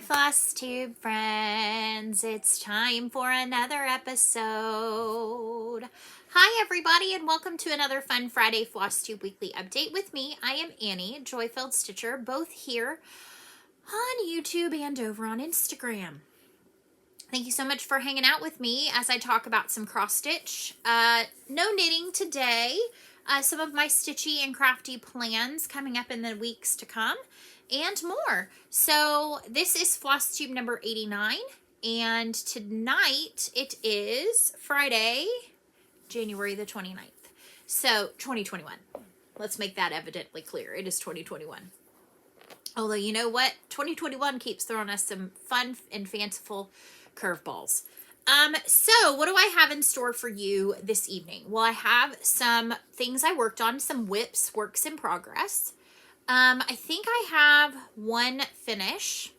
Flosstube friends, it's time for another episode. Hi everybody and welcome to another fun Friday Flosstube weekly update with me. I am Annie, Joy-Filled Stitcher, both here on YouTube and over on Instagram. Thank you so much for hanging out with me as I talk about some cross stitch. No knitting today. Some of my stitchy and crafty plans coming up in the weeks to come and more. So this is Flosstube number 89 and tonight it is Friday, January the 29th. So 2021. Let's make that evidently clear. It is 2021. Although you know what? 2021 keeps throwing us some fun and fanciful curveballs. So what do I have in store for you this evening? Well, I have some things I worked on, some WIPs, works in progress. I think I have one finish.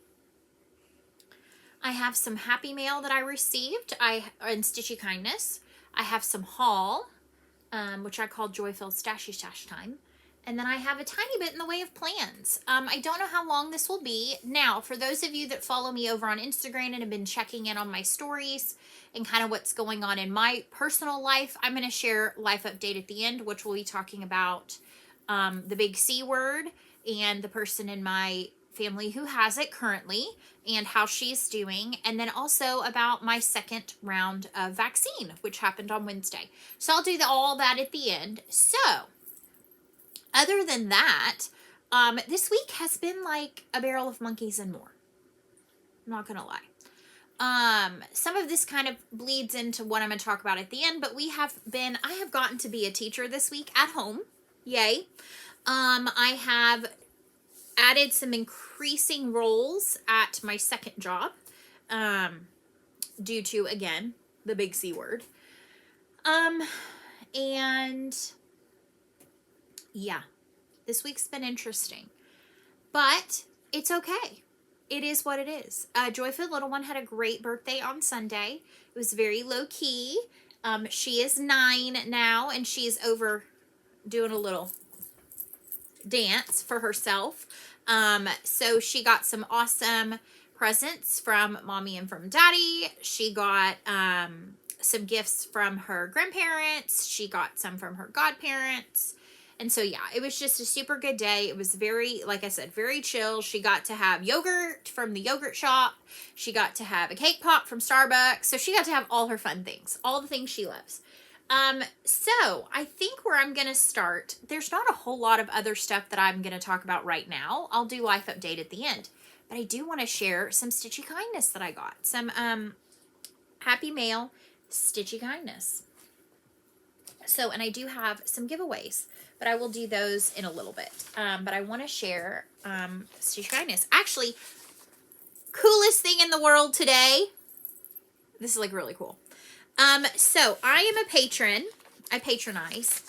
I have some happy mail that I received in Stitchy Kindness. I have some haul, which I call Joy-Filled Stashy Stash Time. And then I have a tiny bit in the way of plans. I don't know how long this will be. Now, for those of you that follow me over on Instagram and have been checking in on my stories and kind of what's going on in my personal life, I'm going to share life update at the end, which we'll be talking about the big C word and the person in my family who has it currently and how she's doing. And then also about my second round of vaccine, which happened on Wednesday. So I'll do all that at the end. So other than that, this week has been like a barrel of monkeys and more. I'm not going to lie. Some of this kind of bleeds into what I'm going to talk about at the end, but I have gotten to be a teacher this week at home. Yay. I have added some increasing roles at my second job, due to, again, the big C word. And yeah, this week's been interesting, but it's okay. It is what it is. Joy-Filled Little One had a great birthday on Sunday. It was very low key. She is 9 now, and she's over doing a little dance for herself. So she got some awesome presents from mommy and from daddy. She got some gifts from her grandparents. She got some from her godparents. And so, yeah, it was just a super good day. It was very, like I said, very chill. She got to have yogurt from the yogurt shop. She got to have a cake pop from Starbucks. So she got to have all her fun things, all the things she loves. So I think where I'm going to start, there's not a whole lot of other stuff that I'm going to talk about right now. I'll do life update at the end, but I do want to share some Stitchy Kindness that I got. Some, happy mail, Stitchy Kindness. So, and I do have some giveaways, but I will do those in a little bit. But I want to share, Stitchy Kindness. Actually, coolest thing in the world today. This is like really cool. So I am a patron. I patronize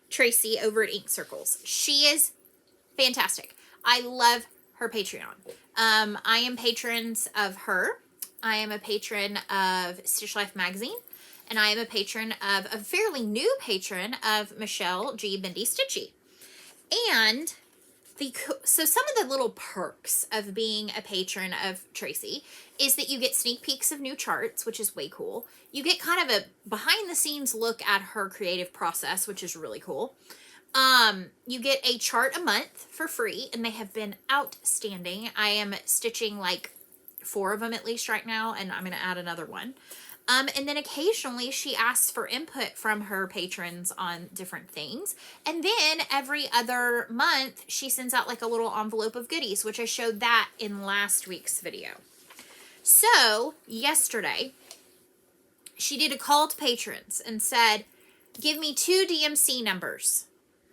Tracy over at Ink Circles. She is fantastic. I love her Patreon. I am patrons of her. I am a patron of Stitch Life Magazine. And I am a patron of a fairly new patron of Michelle G. Bendy Stitchy. And so some of the little perks of being a patron of Tracy is that you get sneak peeks of new charts, which is way cool. You get kind of a behind the scenes look at her creative process, which is really cool. You get a chart a month for free, and they have been outstanding. I am stitching like 4 of them at least right now, and I'm going to add another one. And then occasionally she asks for input from her patrons on different things. And then every other month she sends out like a little envelope of goodies, which I showed that in last week's video. So yesterday she did a call to patrons and said, give me 2 DMC numbers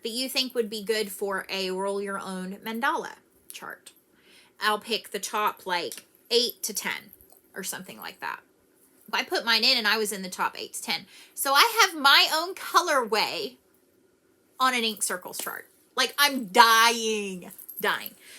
that you think would be good for a roll your own mandala chart. I'll pick the top like 8 to 10 or something like that. I put mine in and I was in the top 8 to 10. So I have my own colorway on an Ink Circles chart. Like I'm dying.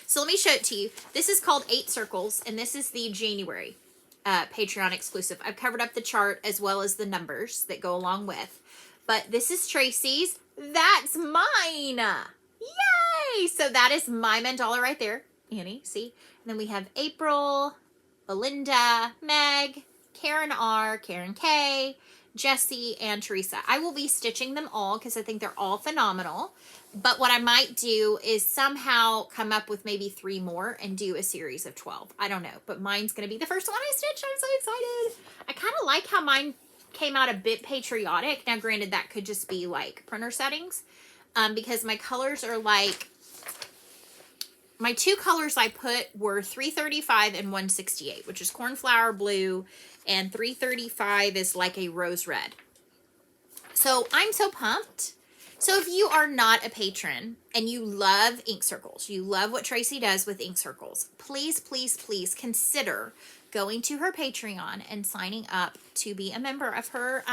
So let me show it to you. This is called 8 Circles and this is the January Patreon exclusive. I've covered up the chart as well as the numbers that go along with. But this is Tracy's. That's mine. Yay! So that is my mandala right there. Annie, see? And then we have April, Belinda, Meg, Karen R, Karen K, Jessie, and Teresa. I will be stitching them all because I think they're all phenomenal. But what I might do is somehow come up with maybe 3 more and do a series of 12. I don't know, but mine's going to be the first one I stitch. I'm so excited. I kind of like how mine came out a bit patriotic. Now, granted, that could just be like printer settings because my colors are like, my 2 colors I put were 335 and 168, which is cornflower blue, and 335 is like a rose red. So I'm so pumped. So if you are not a patron and you love ink circles, you love what Tracy does with ink circles, please, please, please consider going to her Patreon and signing up to be a member of her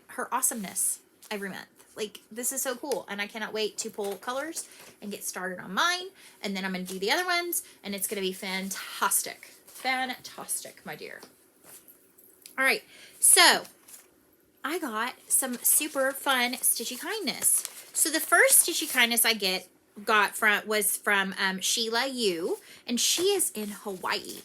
her awesomeness every month. Like, this is so cool, and I cannot wait to pull colors and get started on mine, and then I'm going to do the other ones, and it's going to be fantastic. Fantastic, my dear. All right, so I got some super fun Stitchy Kindness. So the first Stitchy Kindness I was from Sheila Yu, and she is in Hawaii.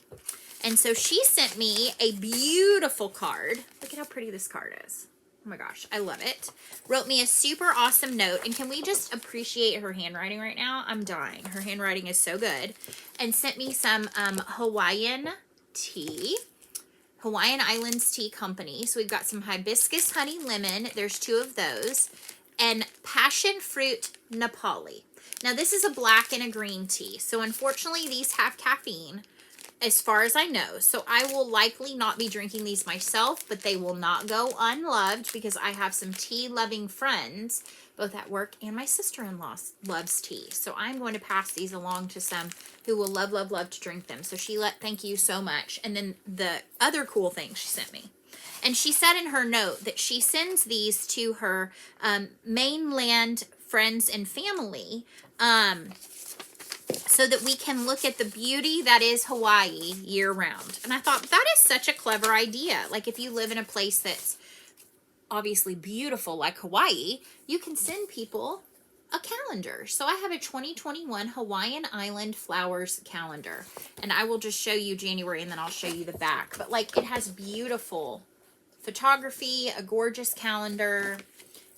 And so she sent me a beautiful card. Look at how pretty this card is. Oh my gosh, I love it. Wrote me a super awesome note. And can we just appreciate her handwriting right now? I'm dying. Her handwriting is so good. And sent me some Hawaiian tea. Hawaiian Islands Tea Company. So we've got some hibiscus honey lemon. There's 2 of those. And passion fruit Nepali. Now this is a black and a green tea. So unfortunately these have caffeine, as far as I know. So I will likely not be drinking these myself, but they will not go unloved because I have some tea-loving friends, both at work and my sister-in-law loves tea. So I'm going to pass these along to some who will love, love, love to drink them. So Sheila, thank you so much. And then the other cool thing she sent me. And she said in her note that she sends these to her mainland friends and family so that we can look at the beauty that is Hawaii year-round. And I thought that is such a clever idea. Like, if you live in a place that's obviously beautiful like Hawaii, you can send people a calendar. So I have a 2021 Hawaiian Island Flowers calendar. And I will just show you January and then I'll show you the back. But like, it has beautiful photography, a gorgeous calendar.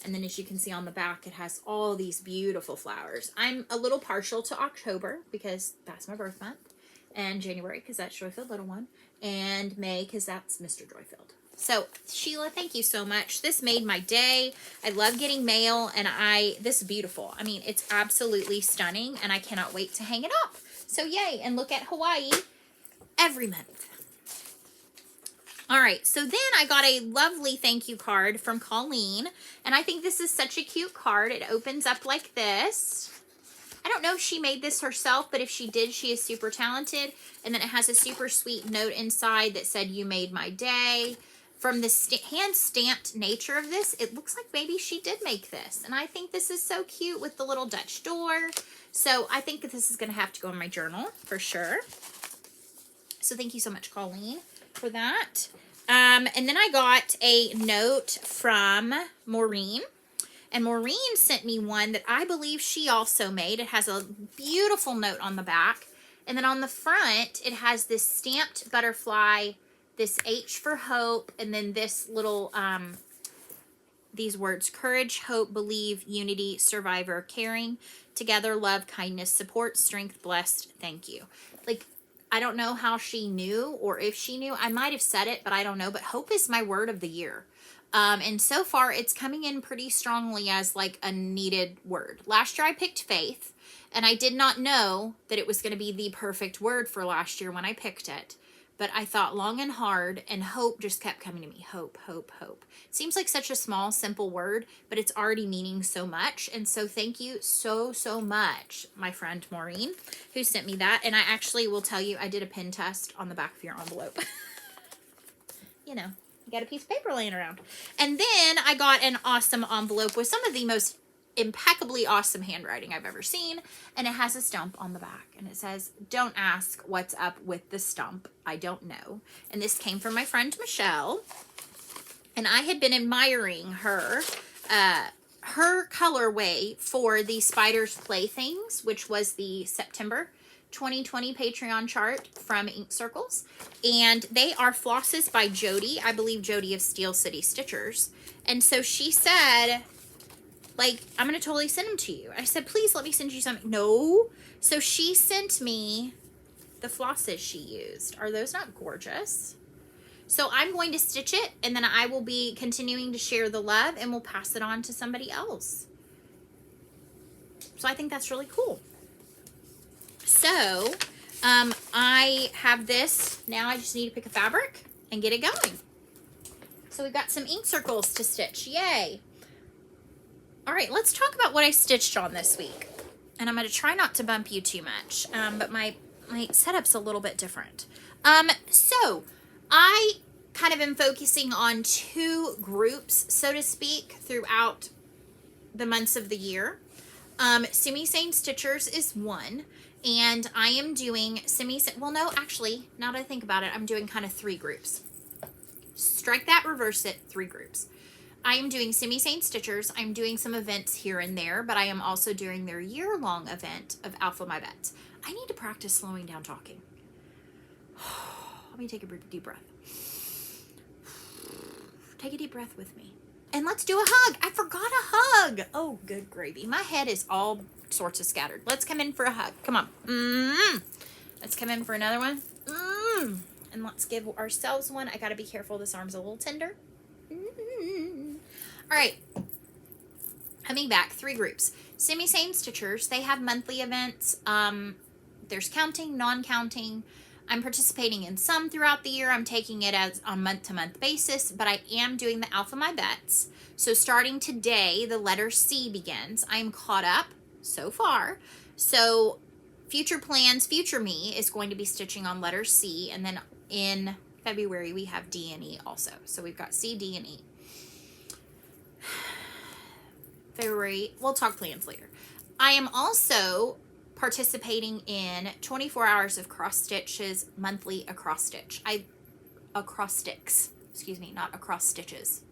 And then as you can see on the back, it has all these beautiful flowers. I'm a little partial to October because that's my birth month. And January because that's Joyfield Little One. And May because that's Mr. Joyfield. So Sheila, thank you so much. This made my day. I love getting mail and this is beautiful. I mean, it's absolutely stunning and I cannot wait to hang it up. So yay, and look at Hawaii every month. All right, so then I got a lovely thank you card from Colleen, and I think this is such a cute card. It opens up like this. I don't know if she made this herself, but if she did, she is super talented. And then it has a super sweet note inside that said, "You made my day." From the hand-stamped nature of this, it looks like maybe she did make this. And I think this is so cute with the little Dutch door. So I think that this is going to have to go in my journal for sure. So thank you so much, Colleen, for that. And then I got a note from Maureen. And Maureen sent me one that I believe she also made. It has a beautiful note on the back. And then on the front, it has this stamped butterfly, this H for hope, and then this little, these words: courage, hope, believe, unity, survivor, caring, together, love, kindness, support, strength, blessed, thank you. Like, I don't know how she knew or if she knew. I might have said it, but I don't know. But hope is my word of the year. And so far, it's coming in pretty strongly as like a needed word. Last year, I picked faith, and I did not know that it was going to be the perfect word for last year when I picked it. But I thought long and hard, and hope just kept coming to me. Hope, hope, hope. It seems like such a small, simple word, but it's already meaning so much. And so thank you so, so much, my friend Maureen, who sent me that. And I actually will tell you, I did a pen test on the back of your envelope. You know, you got a piece of paper laying around. And then I got an awesome envelope with some of the most impeccably awesome handwriting I've ever seen, and it has a stump on the back, and it says, "Don't ask what's up with the stump, I don't know." And this came from my friend Michelle, and I had been admiring her colorway for the Spiders Playthings, which was the September 2020 Patreon chart from Ink Circles. And they are flosses by Jody. I believe Jody of Steel City Stitchers. And so she said, like, I'm going to totally send them to you. I said, please let me send you something. No. So she sent me the flosses she used. Are those not gorgeous? So I'm going to stitch it, and then I will be continuing to share the love, and we'll pass it on to somebody else. So I think that's really cool. So I have this. Now I just need to pick a fabric and get it going. So we've got some ink circles to stitch. Yay. All right, let's talk about what I stitched on this week. And I'm going to try not to bump you too much, but my setup's a little bit different. So I kind of am focusing on 2 groups, so to speak, throughout the months of the year. Semi-Sane Stitchers is one, and I am doing well, no, actually, now that I think about it, I'm doing kind of 3 groups. Strike that, reverse it, 3 groups. I am doing Semi-Sane Stitchers. I'm doing some events here and there, but I am also doing their year-long event of Alpha My Bets. I need to practice slowing down talking. Let me take a deep breath. Take a deep breath with me. And let's do a hug. I forgot a hug. Oh, good gravy. My head is all sorts of scattered. Let's come in for a hug. Come on. Let's come in for another one. And let's give ourselves one. I got to be careful. This arm's a little tender. All right. Coming back, 3 groups. Semi-Sane Stitchers. They have monthly events. There's counting, non-counting. I'm participating in some throughout the year. I'm taking it as on month-to-month basis, but I am doing the Alpha My Bets. So starting today, the letter C begins. I'm caught up so far. So future plans, future me is going to be stitching on letter C, and then in February we have D and E also. So we've got C, D, and E. February, we'll talk plans later. I am also participating in 24 hours of cross stitches monthly across stitch. Acrostics, excuse me, not across stitches.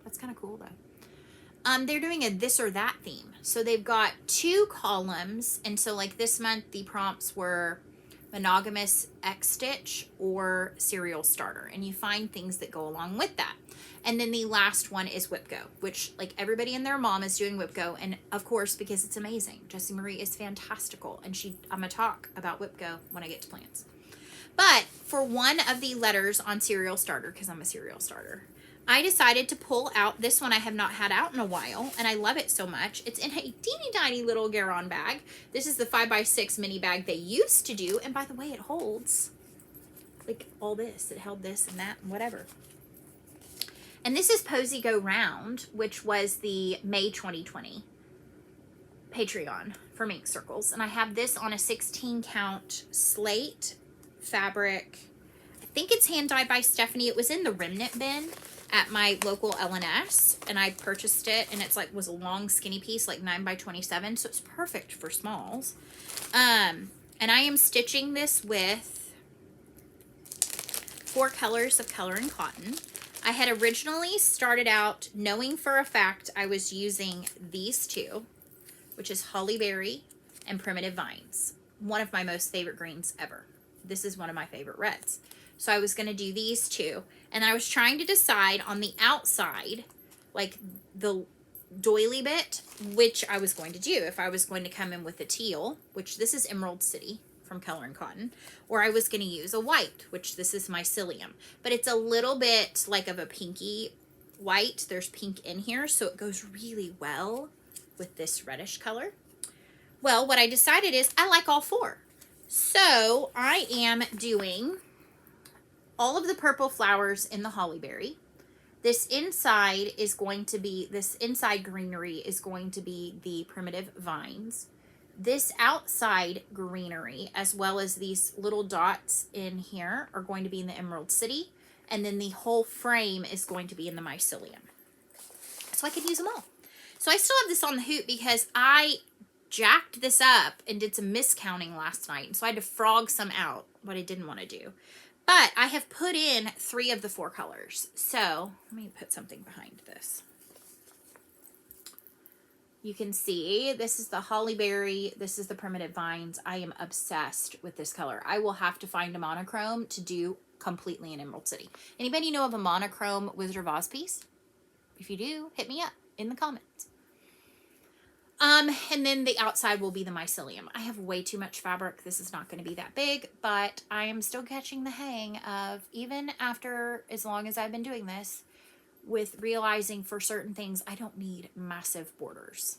That's kind of cool though. They're doing a this or that theme. So they've got 2 columns. And so like this month, the prompts were monogamous X stitch or serial starter. And you find things that go along with that. And then the last one is Whip Go, which like everybody and their mom is doing Whip Go. And of course, because it's amazing. Jessie Marie is fantastical. And I'm going to talk about Whip Go when I get to plans. But for one of the letters on serial starter, because I'm a serial starter, I decided to pull out this one I have not had out in a while. And I love it so much. It's in a teeny tiny little Garon bag. This is the 5x6 mini bag they used to do. And by the way, it holds like all this. It held this and that and whatever. And this is Posy Go Round, which was the May 2020 Patreon for Ink Circles. And I have this on a 16 count slate fabric. I think it's hand dyed by Stephanie. It was in the remnant bin at my local LNS, and I purchased it, and it's like was a long skinny piece, like 9x27, so it's perfect for smalls. And I am stitching this with 4 colors of color and cotton. I had originally started out knowing for a fact I was using these 2, which is Holly Berry and Primitive Vines. One of my most favorite greens ever. This is one of my favorite reds. So I was going to do these 2. And I was trying to decide on the outside, like the doily bit, which I was going to do. If I was going to come in with a teal, which this is Emerald City from Color and Cotton, or I was going to use a white, which this is Mycelium. But it's a little bit like of a pinky white. There's pink in here, so it goes really well with this reddish color. Well, what I decided is I like all 4. So I am doing all of the purple flowers in the Holly Berry. This inside is going to be, this inside greenery is going to be the Primitive Vines. This outside greenery, as well as these little dots in here, are going to be in the Emerald City. And then the whole frame is going to be in the Mycelium. So I could use them all. So I still have this on the hoop because I jacked this up and did some miscounting last night. And so I had to frog some out, what I didn't want to do. But I have put in 3 of the 4 colors. So let me put something behind this. You can see this is the Holly Berry. This is the Primitive Vines. I am obsessed with this color. I will have to find a monochrome to do completely in Emerald City. Anybody know of a monochrome Wizard of Oz piece? If you do, hit me up in the comments. And then the outside will be the mycelium. I have way too much fabric. This is not going to be that big, but I am still catching the hang of, even after as long as I've been doing this, with realizing for certain things, I don't need massive borders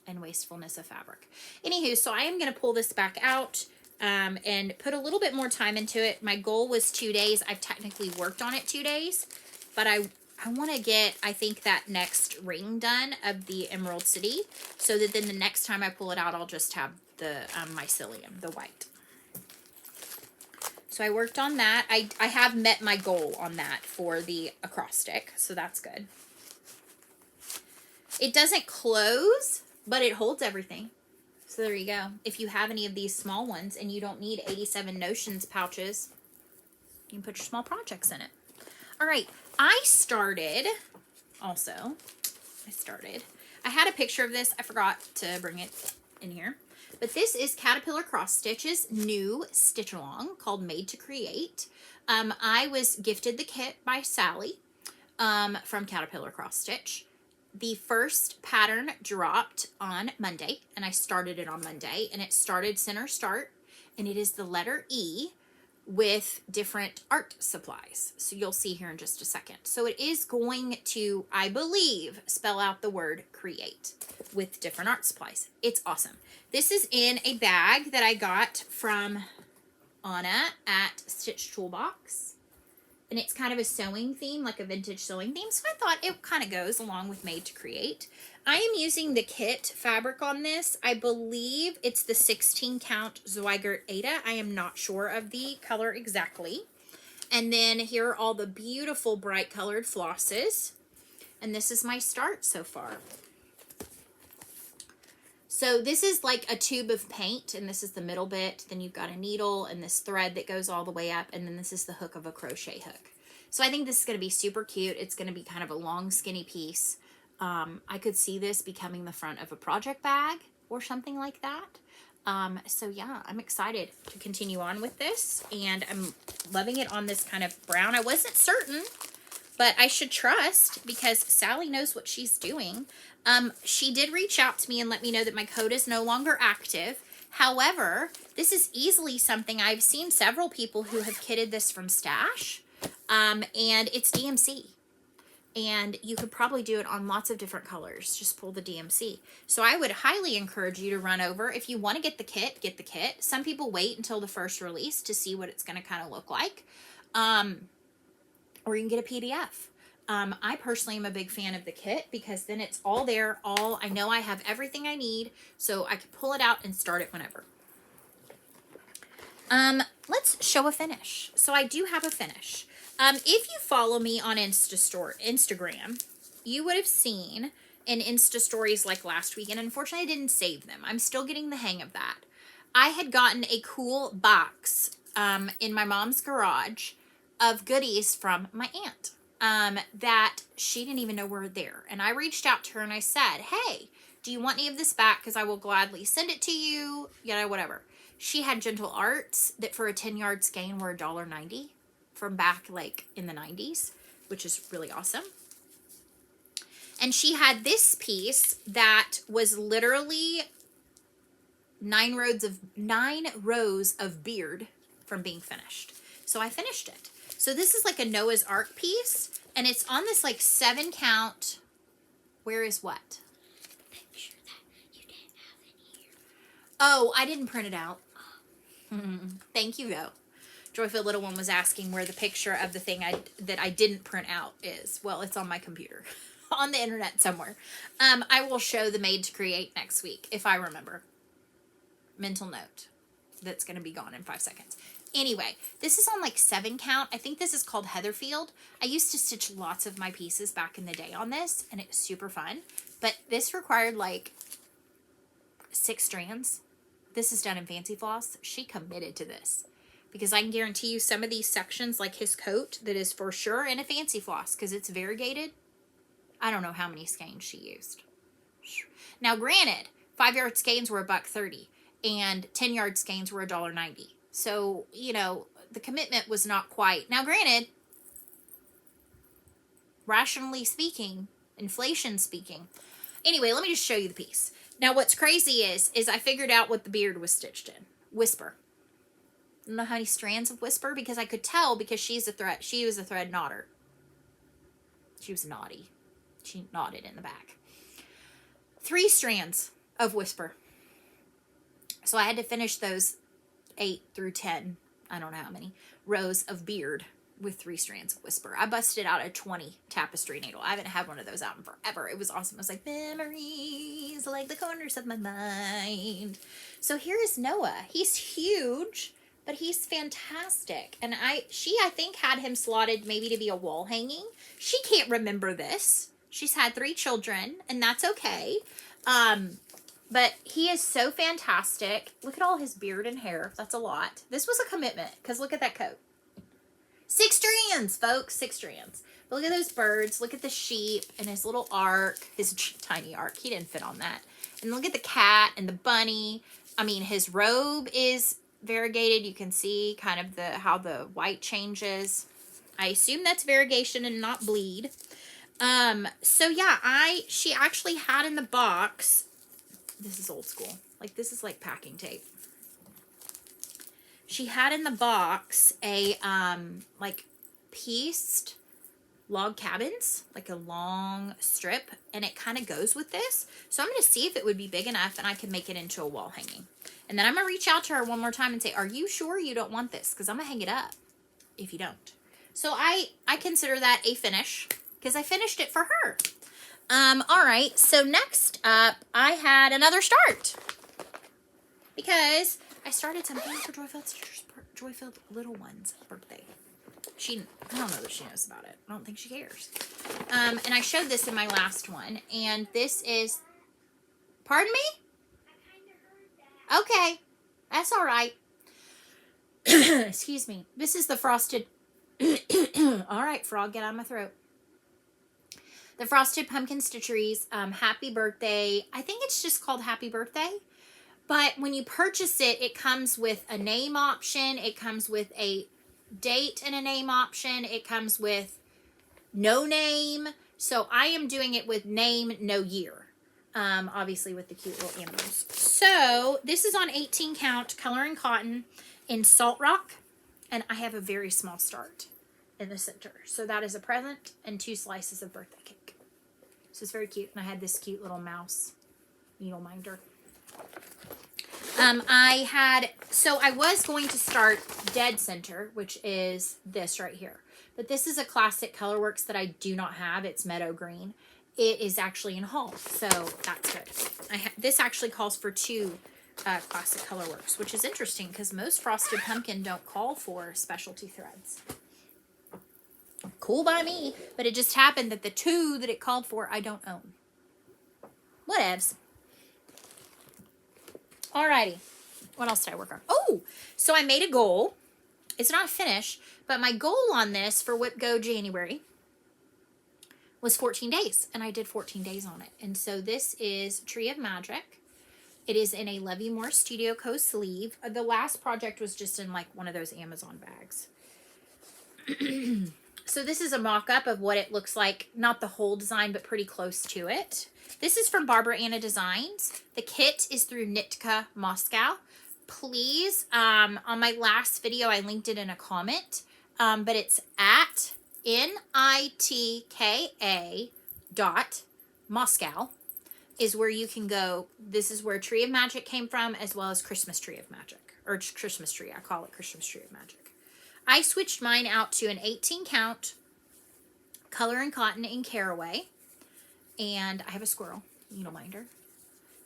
and wastefulness of fabric. Anywho, so I am going to pull this back out and put a little bit more time into it. My goal was 2 days. I've technically worked on it 2 days, but I want to get, I think, that next ring done of the Emerald City, so that then the next time I pull it out, I'll just have the mycelium, the white. So I worked on that. I have met my goal on that for the acrostic, so that's good. It doesn't close, but it holds everything. So there you go. If you have any of these small ones and you don't need 87 Notions pouches, you can put your small projects in it. All right, I had a picture of this. I forgot to bring it in here. But this is Caterpillar Cross Stitch's new stitch along called Made to Create. I was gifted the kit by Sally from Caterpillar Cross Stitch. The first pattern dropped on Monday, and I started it on Monday, and it started center start, and it is the letter E with different art supplies. So you'll see here in just a second. So it is going to, I believe, spell out the word create with different art supplies. It's awesome. This is in a bag that I got from Anna at Stitch Toolbox. And it's kind of a sewing theme, like a vintage sewing theme. So I thought it kind of goes along with Made to Create. I am using the kit fabric on this. I believe it's the 16 count Zweigart Ada. I am not sure of the color exactly. And then here are all the beautiful bright colored flosses. And this is my start so far. So this is like a tube of paint, and this is the middle bit. Then you've got a needle and this thread that goes all the way up, and then this is the hook of a crochet hook. So I think this is going to be super cute. It's going to be kind of a long, skinny piece. I could see this becoming the front of a project bag or something like that. So yeah, I'm excited to continue on with this, and I'm loving it on this kind of brown. I wasn't certain, but I should trust because Sally knows what she's doing. She did reach out to me and let me know that my code is no longer active. However, this is easily something I've seen several people who have kitted this from Stash, and it's DMC. And you could probably do it on lots of different colors. Just pull the DMC. So I would highly encourage you to run over. If you want to get the kit, get the kit. Some people wait until the first release to see what it's going to kind of look like. Or you can get a PDF. I personally am a big fan of the kit because then it's all there. I know I have everything I need, so I can pull it out and start it whenever. Let's show a finish. So I do have a finish. If you follow me on Instagram, you would have seen in Insta stories like last week, and unfortunately I didn't save them. I'm still getting the hang of that. I had gotten a cool box in my mom's garage of goodies from my aunt that she didn't even know were there. And I reached out to her and I said, hey, do you want any of this back? Because I will gladly send it to you, whatever. She had Gentle Arts that for a 10-yard skein were $1.90 from back like in the 90s, which is really awesome. And she had this piece that was literally 9 rows of beard from being finished. So I finished it. So this is like a Noah's Ark piece, and it's on this like 7 count. Where is what? I'm sure that you didn't have it here. Oh, I didn't print it out. Thank you though. Joyful Little One was asking where the picture of the thing that I didn't print out is. Well, it's on my computer, on the internet somewhere. I will show the Made to Create next week if I remember. Mental note. That's going to be gone in 5 seconds. Anyway, this is on like 7 count. I think this is called Heatherfield. I used to stitch lots of my pieces back in the day on this, and it was super fun. But this required like 6 strands. This is done in Fancy Floss. She committed to this. Because I can guarantee you some of these sections, like his coat, that is for sure in a Fancy Floss, because it's variegated. I don't know how many skeins she used. Now, granted, 5-yard skeins were $1.30 and 10-yard skeins were $1.90. So, you know, the commitment was not quite. Now, granted, rationally speaking, inflation speaking. Anyway, let me just show you the piece. Now, what's crazy is I figured out what the beard was stitched in. Whisper. I don't know how many strands of Whisper, because I could tell because she was a thread knotter. She was naughty. She knotted in the back. 3 strands of Whisper. So I had to finish those 8 through 10, I don't know how many, rows of beard with 3 strands of Whisper. I busted out a 20 tapestry needle. I haven't had one of those out in forever. It was awesome. I was like, memories, like the corners of my mind. So here is Noah. He's huge, but he's fantastic. And she, I think, had him slotted maybe to be a wall hanging. She can't remember this. She's had 3 children, and that's okay. But he is so fantastic. Look at all his beard and hair. That's a lot. This was a commitment, because look at that coat. 6 strands, folks. 6 strands. But look at those birds. Look at the sheep and his little ark. His tiny ark. He didn't fit on that. And look at the cat and the bunny. I mean, his robe is variegated. You can see kind of how the white changes. I assume that's variegation and not bleed. So yeah, she actually had in the box, this is old school. Like, this is like packing tape. She had in the box a, like, pieced log cabins, like a long strip, and it kind of goes with this. So I'm going to see if it would be big enough and I can make it into a wall hanging. And then I'm going to reach out to her one more time and say, are you sure you don't want this? Because I'm going to hang it up if you don't. So I consider that a finish, because I finished it for her. All right, so next up, I had another start, because I started something for Joyfilled Little One's birthday. I don't know that she knows about it. I don't think she cares. And I showed this in my last one, and this is, pardon me? I kind of heard that. Okay, that's all right. Excuse me. This is the frosted, all right, frog, get out of my throat. The Frosted Pumpkin Stitcheries, Happy Birthday. I think it's just called Happy Birthday. But when you purchase it, it comes with a name option. It comes with a date and a name option. It comes with no name. So I am doing it with name, no year. Obviously with the cute little animals. So this is on 18 count color and cotton in Salt Rock. And I have a very small start in the center. So that is a present and 2 slices of birthday cake. So it's very cute. And I had this cute little mouse needle minder. I was going to start dead center, which is this right here. But this is a classic Colorworks that I do not have. It's Meadow Green. It is actually in Hull, so that's good. This actually calls for 2 classic Colorworks, which is interesting because most Frosted Pumpkin don't call for specialty threads. Cool by me, but it just happened that the 2 that it called for, I don't own. Whatevs. Alrighty. What else did I work on? Oh, so I made a goal. It's not finished, but my goal on this for Whip Go January was 14 days, and I did 14 days on it. And so this is Tree of Magic. It is in a Levy Moore Studio Co. sleeve. The last project was just in like one of those Amazon bags. So this is a mock-up of what it looks like. Not the whole design, but pretty close to it. This is from Barbara Anna Designs. The kit is through Nitka Moscow. Please, on my last video, I linked it in a comment, but it's at nitka.moscow is where you can go. This is where Tree of Magic came from, as well as Christmas Tree of Magic, or Christmas Tree. I call it Christmas Tree of Magic. I switched mine out to an 18 count color and cotton in Caraway, and I have a squirrel needle minder,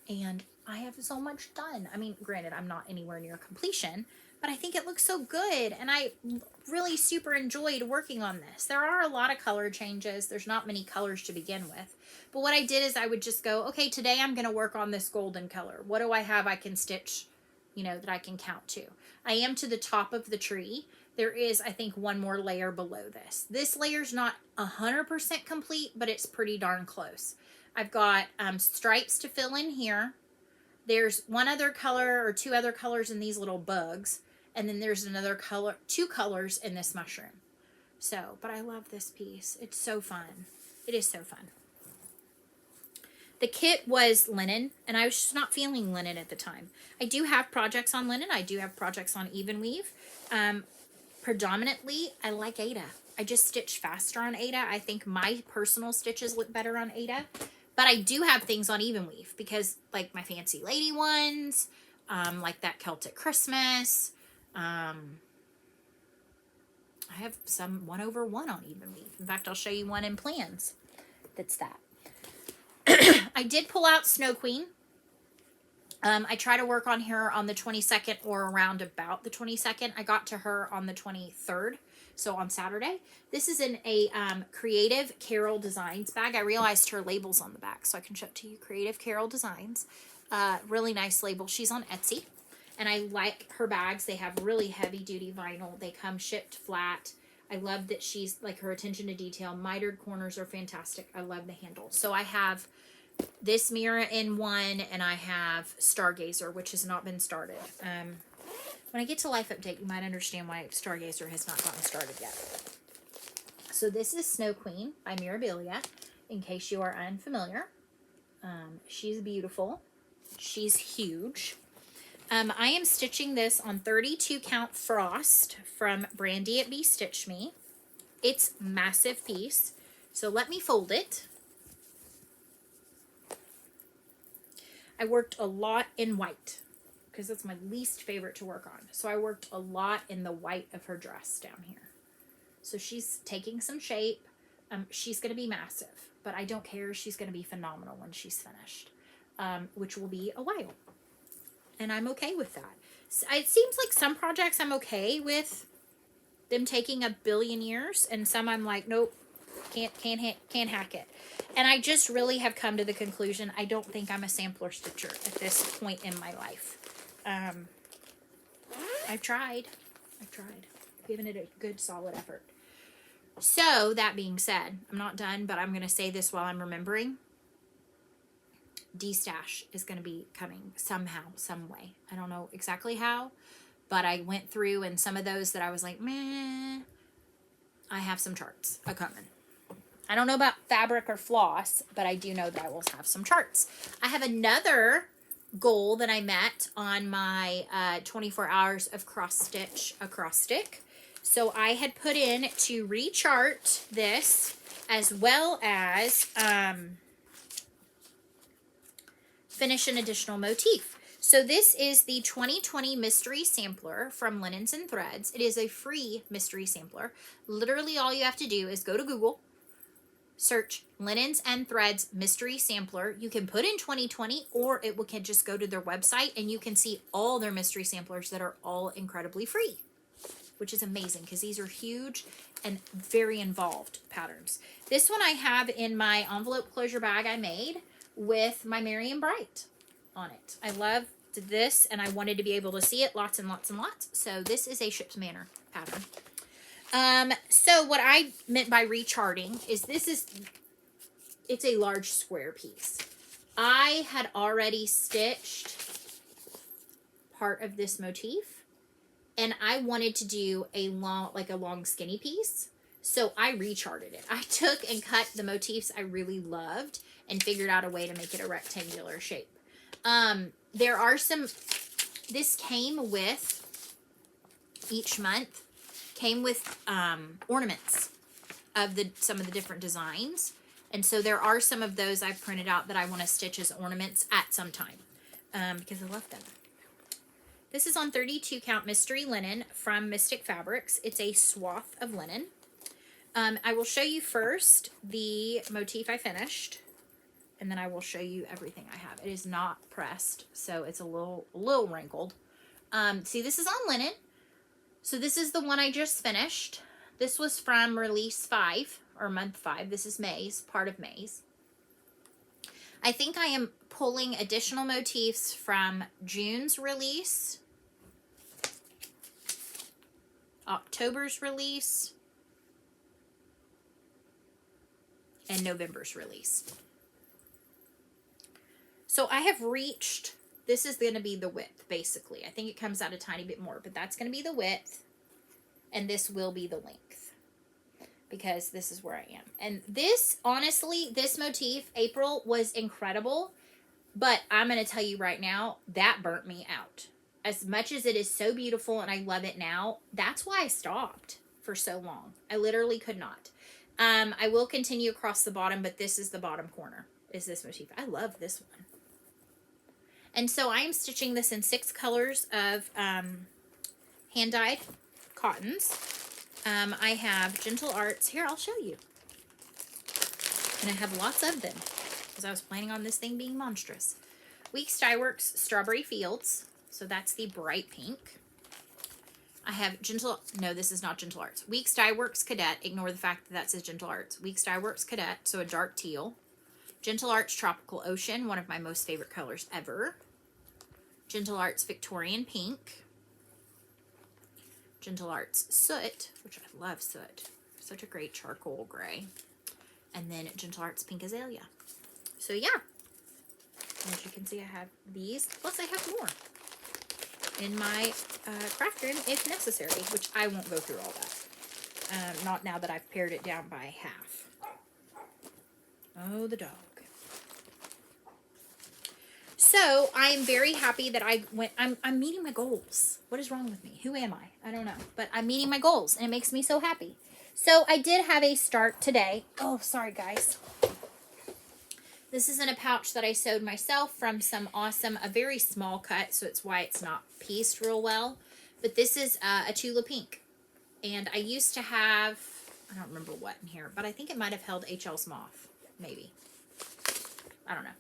and I have so much done. I mean, granted, I'm not anywhere near completion, but I think it looks so good, and I really super enjoyed working on this. There are a lot of color changes. There's not many colors to begin with, but what I did is I would just go, okay, today I'm going to work on this golden color. What do I have I can stitch, you know, that I can count to? I am to the top of the tree. There is, I think, one more layer below this. This layer's not 100% complete, but it's pretty darn close. I've got stripes to fill in here. There's one other color or two other colors in these little bugs. And then there's another color, 2 colors in this mushroom. So, but I love this piece. It's so fun. It is so fun. The kit was linen, and I was just not feeling linen at the time. I do have projects on linen. I do have projects on even weave. Predominantly, I like Aida. I just stitch faster on Aida. I think my personal stitches look better on Aida. But I do have things on even weave because, like my fancy lady ones, like that Celtic Christmas. I have some 1/1 on even weave. In fact, I'll show you one in plans. That's that. I did pull out Snow Queen. I try to work on her on the 22nd or around about the 22nd. I got to her on the 23rd, so on Saturday. This is in a Creative Carol Designs bag. I realized her label's on the back, so I can show it to you. Creative Carol Designs. Really nice label. She's on Etsy, and I like her bags. They have really heavy-duty vinyl. They come shipped flat. I love that she's, like, her attention to detail. Mitered corners are fantastic. I love the handle. So I have this mirror in one, and I have Stargazer, which has not been started. When I get to Life Update, you might understand why Stargazer has not gotten started yet. So this is Snow Queen by Mirabilia, in case you are unfamiliar. She's beautiful. She's huge. I am stitching this on 32 count frost from Brandy at Bee Stitch Me. It's a massive piece. So let me fold it. I worked a lot in white because that's my least favorite to work on. So I worked a lot in the white of her dress down here. So she's taking some shape. She's going to be massive, but I don't care. She's going to be phenomenal when she's finished, which will be a while. And I'm okay with that. So it seems like some projects I'm okay with them taking a billion years, and some I'm like, nope, can't hack it. And I just really have come to the conclusion I don't think I'm a sampler stitcher at this point in my life. I've tried. I've given it a good solid effort. So that being said, I'm not done, but I'm going to say this while I'm remembering. D-Stash is going to be coming somehow, some way. I don't know exactly how, but I went through, and some of those that I was like, meh, I have some charts a-coming. I don't know about fabric or floss, but I do know that I will have some charts. I have another goal that I met on my 24 hours of cross stitch acrostic. So I had put in to rechart this as well as finish an additional motif. So this is the 2020 Mystery Sampler from Linens and Threads. It is a free mystery sampler. Literally all you have to do is go to Google, search Linens and Threads Mystery Sampler. You can put in 2020, or it can just go to their website and you can see all their mystery samplers that are all incredibly free, which is amazing because these are huge and very involved patterns. This one I have in my envelope closure bag I made with my Marian Bright on it. I loved this, and I wanted to be able to see it lots and lots and lots. So this is a Ships Manor pattern. So what I meant by recharting is it's a large square piece. I had already stitched part of this motif, and I wanted to do a long skinny piece. So I recharted it. I took and cut the motifs I really loved and figured out a way to make it a rectangular shape. There are this came with, each month, came with ornaments of some of the different designs. And so there are some of those I've printed out that I want to stitch as ornaments at some time because I love them. This is on 32 count mystery linen from Mystic Fabrics. It's a swath of linen. I will show you first the motif I finished, and then I will show you everything I have. It is not pressed, so it's a little wrinkled. See, this is on linen. So this is the one I just finished. This was from release 5, or month 5. This is May's, part of May's. I think I am pulling additional motifs from June's release, October's release, and November's release. So I have reached, this is going to be the width, basically. I think it comes out a tiny bit more, but that's going to be the width, and this will be the length, because this is where I am. And this, honestly, this motif, April, was incredible, but I'm going to tell you right now, that burnt me out. As much as it is so beautiful and I love it now, that's why I stopped for so long. I literally could not. I will continue across the bottom, but this is the bottom corner, is this motif. I love this one. And so I am stitching this in 6 colors of hand-dyed cottons. I have Gentle Arts. Here, I'll show you. And I have lots of them, because I was planning on this thing being monstrous. Weeks Dye Works Strawberry Fields. So that's the bright pink. I have no, this is not Gentle Arts. Weeks Dye Works Cadet. Ignore the fact that says Gentle Arts. Weeks Dye Works Cadet, so a dark teal. Gentle Arts Tropical Ocean, one of my most favorite colors ever. Gentle Arts Victorian Pink. Gentle Arts Soot, which I love soot. Such a great charcoal gray. And then Gentle Arts Pink Azalea. So yeah. As you can see, I have these. Plus I have more in my craft room if necessary, which I won't go through all that. Not now that I've pared it down by half. Oh, the dog. So I am very happy that I went. I'm meeting my goals. What is wrong with me? Who am I? I don't know. But I'm meeting my goals, and it makes me so happy. So I did have a start today. Oh, sorry, guys. This is in a pouch that I sewed myself from some awesome, a very small cut, so it's why it's not pieced real well. But this is a Tula Pink. And I used to have, I don't remember what in here, but I think it might have held HL's Moth, maybe. I don't know.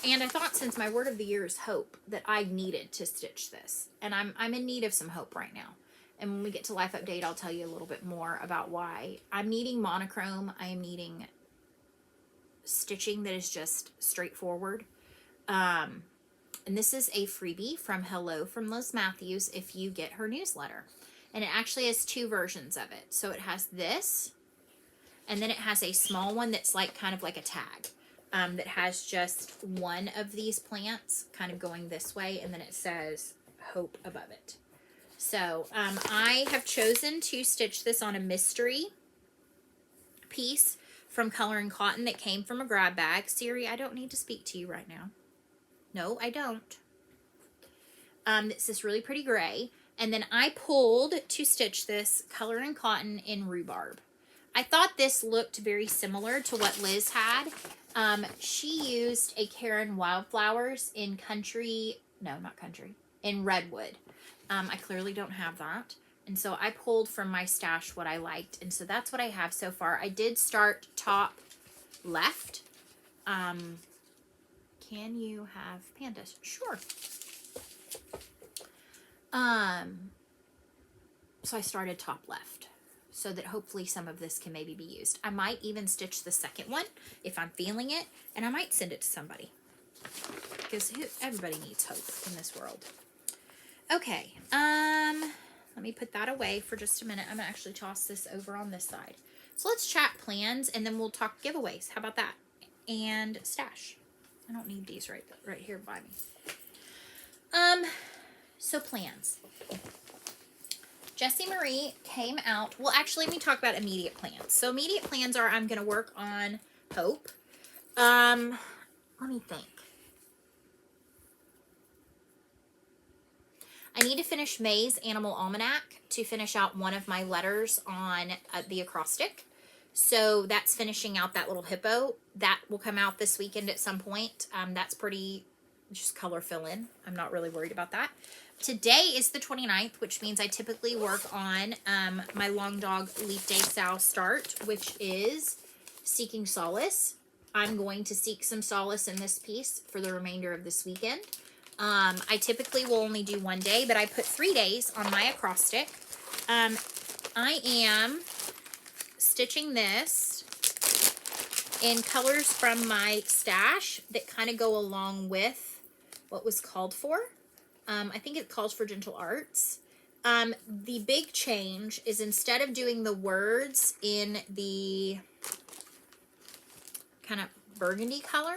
And I thought, since my word of the year is hope, that I needed to stitch this. And I'm in need of some hope right now. And when we get to Life Update, I'll tell you a little bit more about why. I'm needing monochrome. I am needing stitching that is just straightforward. And this is a freebie from Hello from Liz Matthews if you get her newsletter. And it actually has 2 versions of it. So it has this, and then it has a small one that's like kind of like a tag. That has just one of these plants kind of going this way, and then it says hope above it. So I have chosen to stitch this on a mystery piece from Color and Cotton that came from a grab bag. Siri, I don't need to speak to you right now. No, I don't. It's this really pretty gray. And then I pulled to stitch this Color and Cotton in Rhubarb. I thought this looked very similar to what Liz had. She used a Karen Wildflowers in in Redwood. I clearly don't have that. And so I pulled from my stash what I liked. And so that's what I have so far. I did start top left. Can you have pandas? Sure. So I started top left, so that hopefully some of this can maybe be used. I might even stitch the second one if I'm feeling it, and I might send it to somebody, because everybody needs hope in this world. Okay, let me put that away for just a minute. I'm gonna actually toss this over on this side. So let's chat plans, and then we'll talk giveaways. How about that? And stash. I don't need these right here by me. So plans. Jessie Marie came out. Well, actually, let me talk about immediate plans. So immediate plans are, I'm going to work on Hope. Let me think. I need to finish May's Animal Almanac to finish out one of my letters on the acrostic. So that's finishing out that little hippo. That will come out this weekend at some point. That's pretty, just color fill in. I'm not really worried about that. Today is the 29th, which means I typically work on my Long Dog Leaf Day Sal start, which is Seeking Solace. I'm going to seek some solace in this piece for the remainder of this weekend. I typically will only do 1 day, but I put 3 days on my acrostic. I am stitching this in colors from my stash that kind of go along with what was called for. I think it calls for Gentle Arts. The big change is, instead of doing the words in the kind of burgundy color,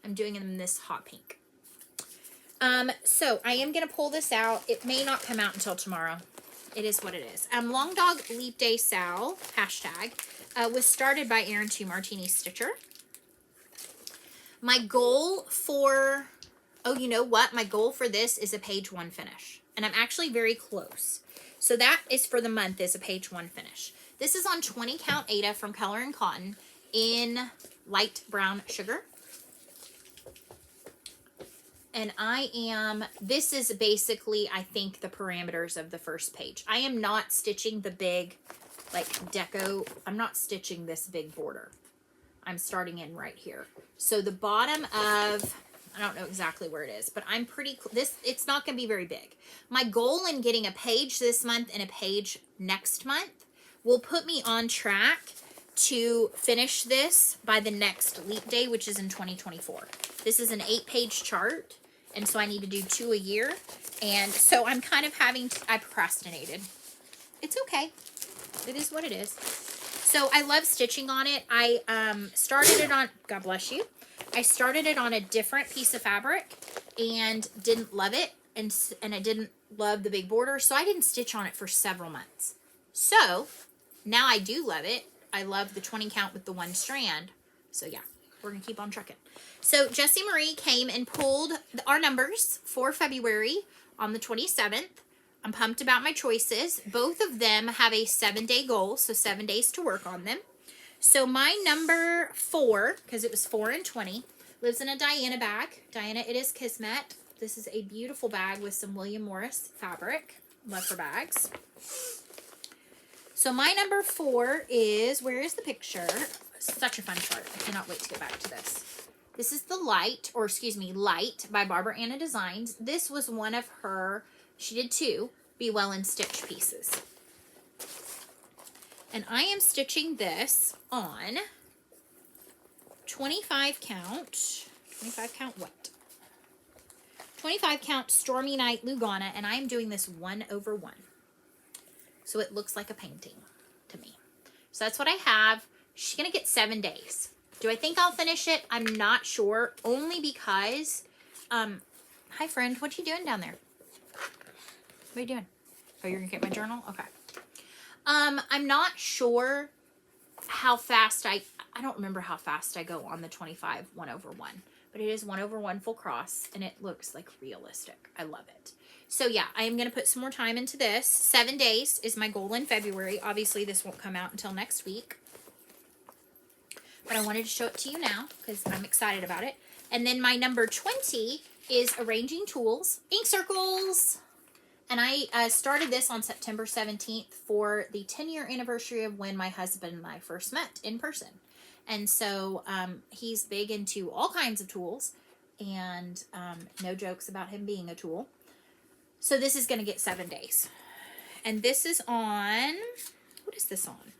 I'm doing them in this hot pink. So I am going to pull this out. It may not come out until tomorrow. It is what it is. Long Dog Leap Day Sal, hashtag, was started by Aaron 2 Martini Stitcher. My goal for, oh, you know what? My goal for this is a page 1 finish. And I'm actually very close. So that is for the month, is a page 1 finish. This is on 20 count Aida from Color and Cotton in light brown sugar. And this is basically, I think, the parameters of the first page. I am not stitching the big, like, deco. I'm not stitching this big border. I'm starting in right here. So the bottom of, I don't know exactly where it is, but I'm pretty, it's not going to be very big. My goal in getting a page this month and a page next month will put me on track to finish this by the next Leap Day, which is in 2024. This is an 8-page chart. And so I need to do 2 a year. And so I'm kind of I procrastinated. It's okay. It is what it is. So I love stitching on it. I started it on, God bless you. I started it on a different piece of fabric and didn't love it. And I didn't love the big border. So I didn't stitch on it for several months. So now I do love it. I love the 20 count with the 1 strand. So yeah, we're going to keep on trucking. So Jessie Marie came and pulled our numbers for February on the 27th. I'm pumped about my choices. Both of them have a 7-day goal, so 7 days to work on them. So my number 4, because it was 4 and 20, lives in a Diana bag. Diana, it is Kismet. This is a beautiful bag with some William Morris fabric. Love her bags. So my number 4 is, where is the picture? Such a fun chart. I cannot wait to get back to this. This is the Light by Barbara Anna Designs. This was one of her, she did 2 Be Well and Stitch pieces. And I am stitching this on 25 count what? 25 count Stormy Night Lugana, and I am doing this 1/1. So it looks like a painting to me. So that's what I have. She's going to get 7 days. Do I think I'll finish it? I'm not sure. Only because, hi friend, what you doing down there? What are you doing? Oh, you're going to get my journal? Okay. I'm not sure how fast I don't remember how fast I go on the 25 1/1. But it is 1/1 full cross, and it looks like realistic. I love it. So yeah, I am going to put some more time into this. 7 days is my goal in February. Obviously, this won't come out until next week. But I wanted to show it to you now because I'm excited about it. And then my number 20 is Arranging Tools, Ink Circles. And I started this on September 17th for the 10-year anniversary of when my husband and I first met in person. And so he's big into all kinds of tools, and no jokes about him being a tool. So this is going to get 7 days. And this is on, what is this on?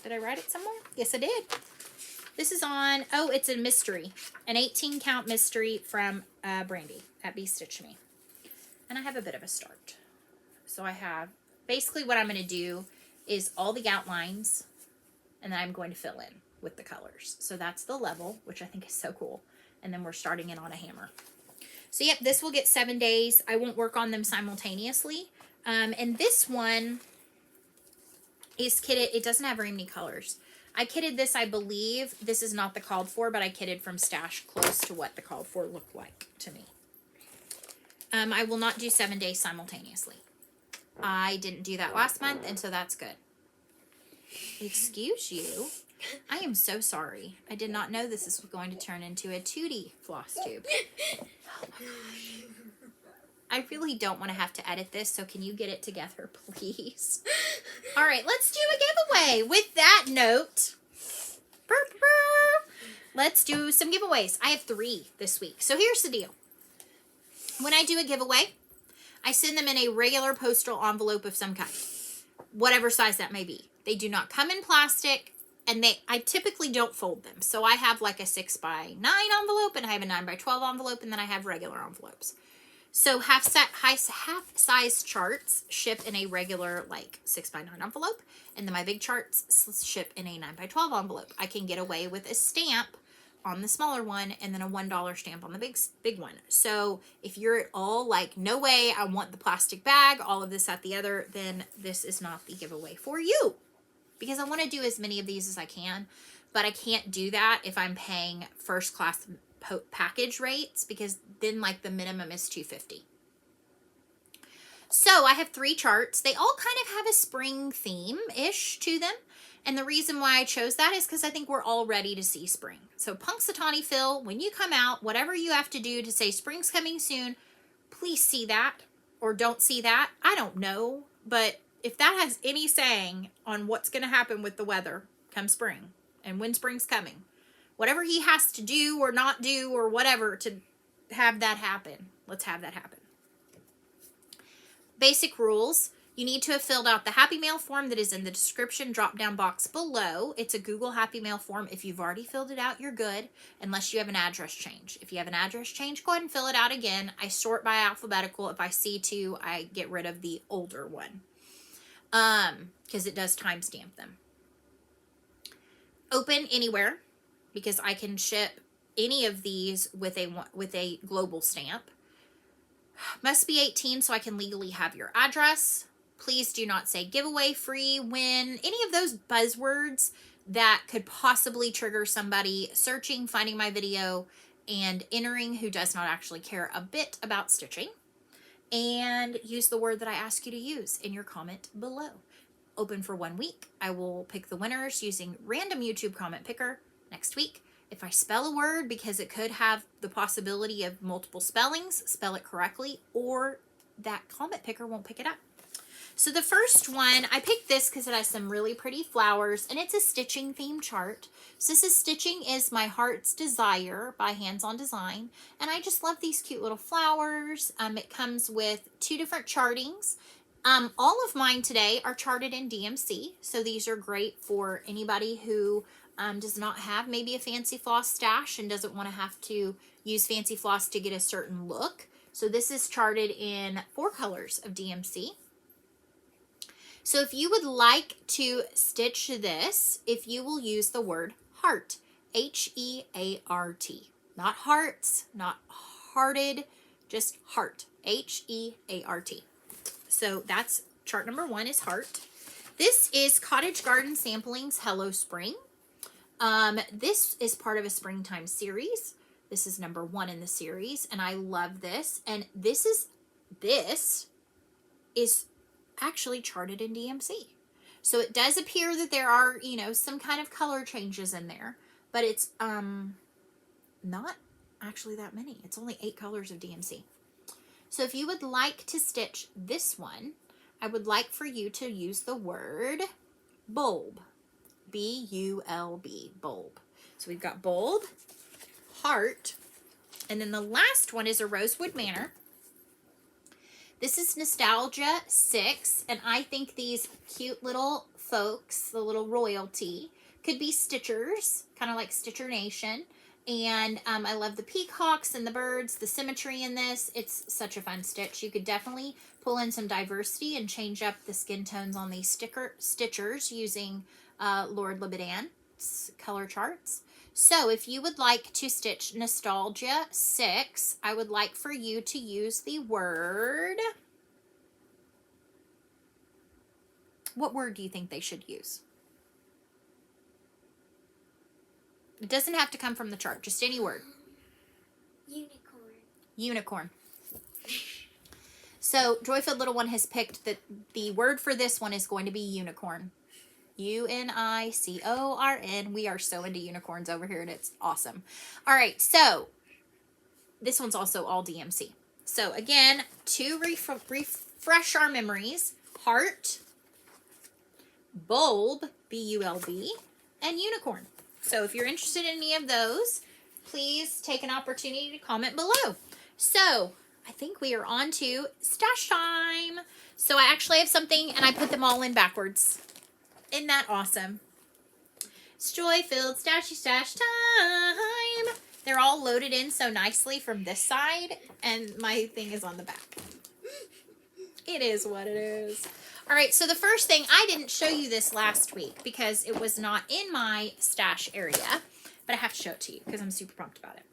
Did I write it somewhere? Yes, I did. This is on, oh, it's a mystery. An 18 count mystery from Brandy at Bee Stitch Me. And I have a bit of a start. So I have, basically what I'm going to do is all the outlines, and then I'm going to fill in with the colors. So that's the level, which I think is so cool. And then we're starting it on a hammer. So yep, this will get 7 days. I won't work on them simultaneously. And this one is kitted. It doesn't have very many colors. I kitted this, I believe. This is not the called for, but I kitted from stash close to what the called for looked like to me. I will not do 7 days simultaneously. I didn't do that last month, and so that's good. Excuse you. I am so sorry. I did not know this was going to turn into a 2D floss tube. Oh my gosh. I really don't want to have to edit this, so can you get it together, please? All right, let's do a giveaway. With that note, let's do some giveaways. I have 3 this week. So here's the deal. When I do a giveaway, I send them in a regular postal envelope of some kind, whatever size that may be. They do not come in plastic, and I typically don't fold them. So I have like a 6x9 envelope, and I have a 9x12 envelope, and then I have regular envelopes. So half-size charts ship in a regular like 6x9 envelope, and then my big charts ship in a 9x12 envelope. I can get away with a stamp on the smaller one and then a $1 stamp on the big one. So if you're at all like, no way, I want the plastic bag, all of this, that, the other, then this is not the giveaway for you. Because I want to do as many of these as I can, but I can't do that if I'm paying first class package rates, because then like the minimum is $2.50. So I have 3 charts. They all kind of have a spring theme-ish to them. And the reason why I chose that is because I think we're all ready to see spring. So Punxsutawney Phil, when you come out, whatever you have to do to say spring's coming soon, please see that or don't see that. I don't know. But if that has any saying on what's going to happen with the weather come spring and when spring's coming, whatever he has to do or not do or whatever to have that happen, let's have that happen. Basic rules. You need to have filled out the Happy Mail form that is in the description drop-down box below. It's a Google Happy Mail form. If you've already filled it out, you're good, unless you have an address change. If you have an address change, go ahead and fill it out again. I sort by alphabetical. If I see 2, I get rid of the older one, because it does timestamp them. Open anywhere, because I can ship any of these with a global stamp. Must be 18 so I can legally have your address. Please do not say giveaway, free, win, any of those buzzwords that could possibly trigger somebody searching, finding my video, and entering who does not actually care a bit about stitching. And use the word that I ask you to use in your comment below. Open for 1 week. I will pick the winners using random YouTube comment picker next week. If I spell a word, because it could have the possibility of multiple spellings, spell it correctly, or that comment picker won't pick it up. So the first one, I picked this because it has some really pretty flowers, and it's a stitching theme chart. So this is Stitching is My Heart's Desire by Hands On Design, and I just love these cute little flowers. It comes with 2 different chartings. All of mine today are charted in DMC, so these are great for anybody who does not have maybe a fancy floss stash and doesn't want to have to use fancy floss to get a certain look. So this is charted in 4 colors of DMC. So if you would like to stitch this, if you will use the word heart, H-E-A-R-T, not hearts, not hearted, just heart, H-E-A-R-T. So that's chart number 1 is heart. This is Cottage Garden Samplings Hello Spring. This is part of a springtime series. This is number 1 in the series, and I love this. And this is actually charted in DMC. So it does appear that there are, you know, some kind of color changes in there, but it's not actually that many. It's only 8 colors of DMC. So if you would like to stitch this one, I would like for you to use the word bulb. B-U-L-B, bulb. So we've got bulb, heart, and then the last one is a Rosewood Manor. This is Nostalgia 6, and I think these cute little folks, the little royalty, could be stitchers, kind of like Stitcher Nation. And I love the peacocks and the birds, the symmetry in this. It's such a fun stitch. You could definitely pull in some diversity and change up the skin tones on these stitchers using Lord Lebadan's color charts. So if you would like to stitch Nostalgia 6, I would like for you to use the word... What word do you think they should use? It doesn't have to come from the chart, just any word. Unicorn. Unicorn. So Joyful Little One has picked that the word for this one is going to be unicorn. U-N-I-C-O-R-N. We are so into unicorns over here, and it's awesome. All right, so this one's also all DMC. So again, to refresh our memories, heart, bulb, B-U-L-B, and unicorn. So if you're interested in any of those, please take an opportunity to comment below. So I think we are on to stash time. So I actually have something, and I put them all in backwards. Isn't that awesome? It's joy-filled stashy stash time. They're all loaded in so nicely from this side, and my thing is on the back. It is what it is. All right, so the first thing, I didn't show you this last week because it was not in my stash area, but I have to show it to you because I'm super pumped about it.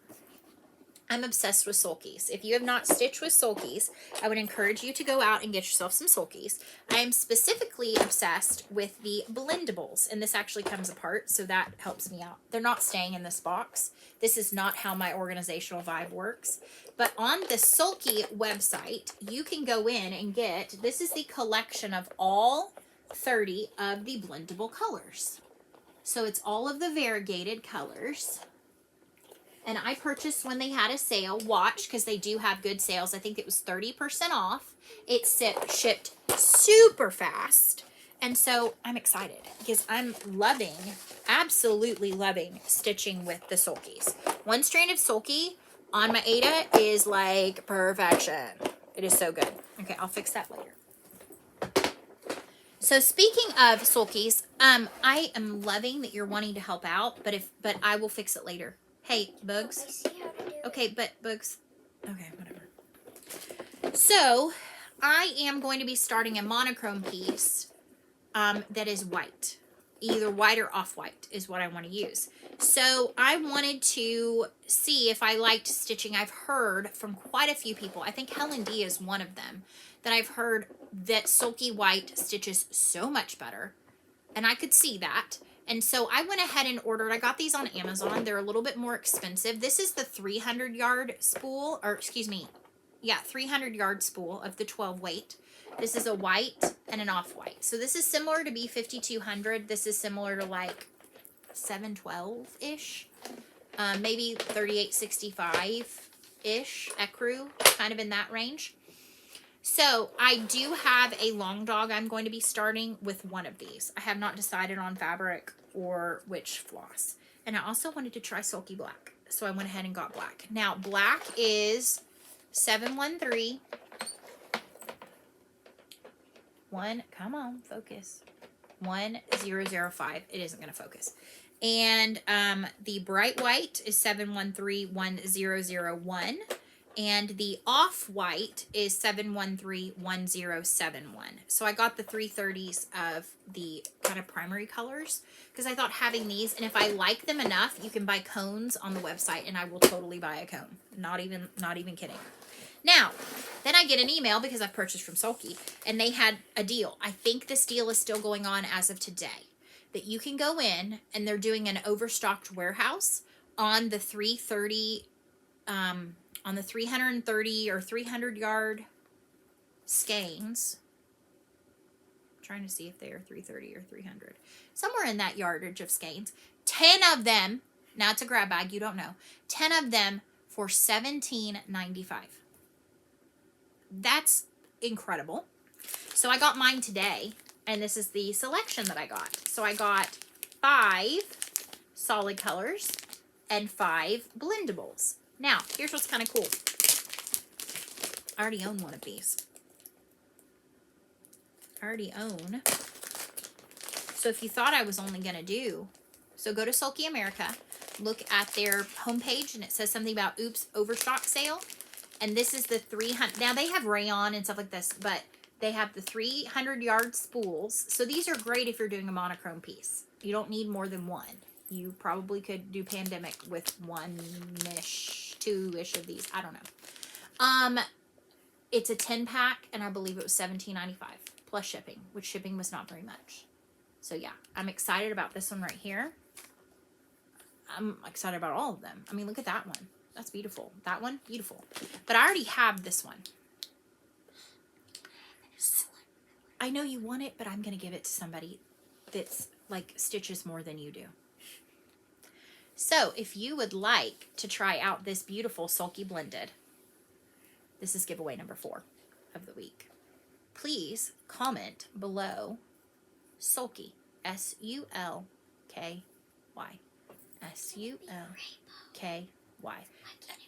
I'm obsessed with sulkies. If you have not stitched with sulkies, I would encourage you to go out and get yourself some sulkies. I am specifically obsessed with the blendables, and this actually comes apart, so that helps me out. They're not staying in this box. This is not how my organizational vibe works. But on the Sulky website, you can go in and get, this is the collection of all 30 of the blendable colors. So it's all of the variegated colors. And I purchased when they had a sale. Watch, because they do have good sales. I think it was 30% off. It shipped super fast. And so I'm excited because I'm loving, absolutely loving stitching with the sulkies. One strand of sulky on my Ada is like perfection. It is so good. Okay, I'll fix that later. So speaking of sulkies, I am loving that you're wanting to help out, but I will fix it later. Hey, Bugs. Okay, but Bugs. Okay, whatever. So, I am going to be starting a monochrome piece that is white. Either white or off-white is what I want to use. So, I wanted to see if I liked stitching. I've heard from quite a few people, I think Helen D is one of them, that I've heard that sulky white stitches so much better. And I could see that. And so I went ahead and ordered, I got these on Amazon. They're a little bit more expensive. This is the 300 yard spool, or excuse me, yeah, 300 yard spool of the 12 weight. This is a white and an off-white. So this is similar to B5200. This is similar to like 712-ish, maybe 3865-ish, ecru, kind of in that range. So I do have a long dog I'm going to be starting with one of these. I have not decided on fabric or which floss. And I also wanted to try Sulky Black. So I went ahead and got black. Now black is 713. Come on, focus. 1005. It isn't going to focus. And the bright white is 7131001. And the off-white is 7131071. So I got the 330s of the kind of primary colors because I thought having these, and if I like them enough, you can buy cones on the website, and I will totally buy a cone. Not even kidding. Now, then I get an email because I've purchased from Sulky, and they had a deal. I think this deal is still going on as of today. That you can go in, and they're doing an overstocked warehouse on the 330, on the 330 or 300 yard skeins. I'm trying to see if they are 330 or 300. Somewhere in that yardage of skeins. 10 of them, now it's a grab bag, you don't know. 10 of them for $17.95. That's incredible. So I got mine today, and this is the selection that I got. So I got 5 solid colors and 5 blendables. Now, here's what's kind of cool. I already own one of these. I already own. So if you thought I was only going to do, so go to Sulky America, look at their homepage, and it says something about oops, overstock sale. And this is the 300. Now, they have rayon and stuff like this, but they have the 300 yard spools. So these are great if you're doing a monochrome piece. You don't need more than one. You probably could do pandemic with 1-ish, 2-ish of these. I don't know. It's a 10 pack, and I believe it was $17.95 plus shipping, which shipping was not very much. So yeah, I'm excited about this one right here. I'm excited about all of them. I mean, look at that one. That's beautiful. That one, beautiful. But I already have this one. I know you want it, but I'm going to give it to somebody that's like stitches more than you do. So if you would like to try out this beautiful Sulky Blended, this is giveaway number 4 of the week. Please comment below Sulky, S-U-L-K-Y. S-U-L-K-Y.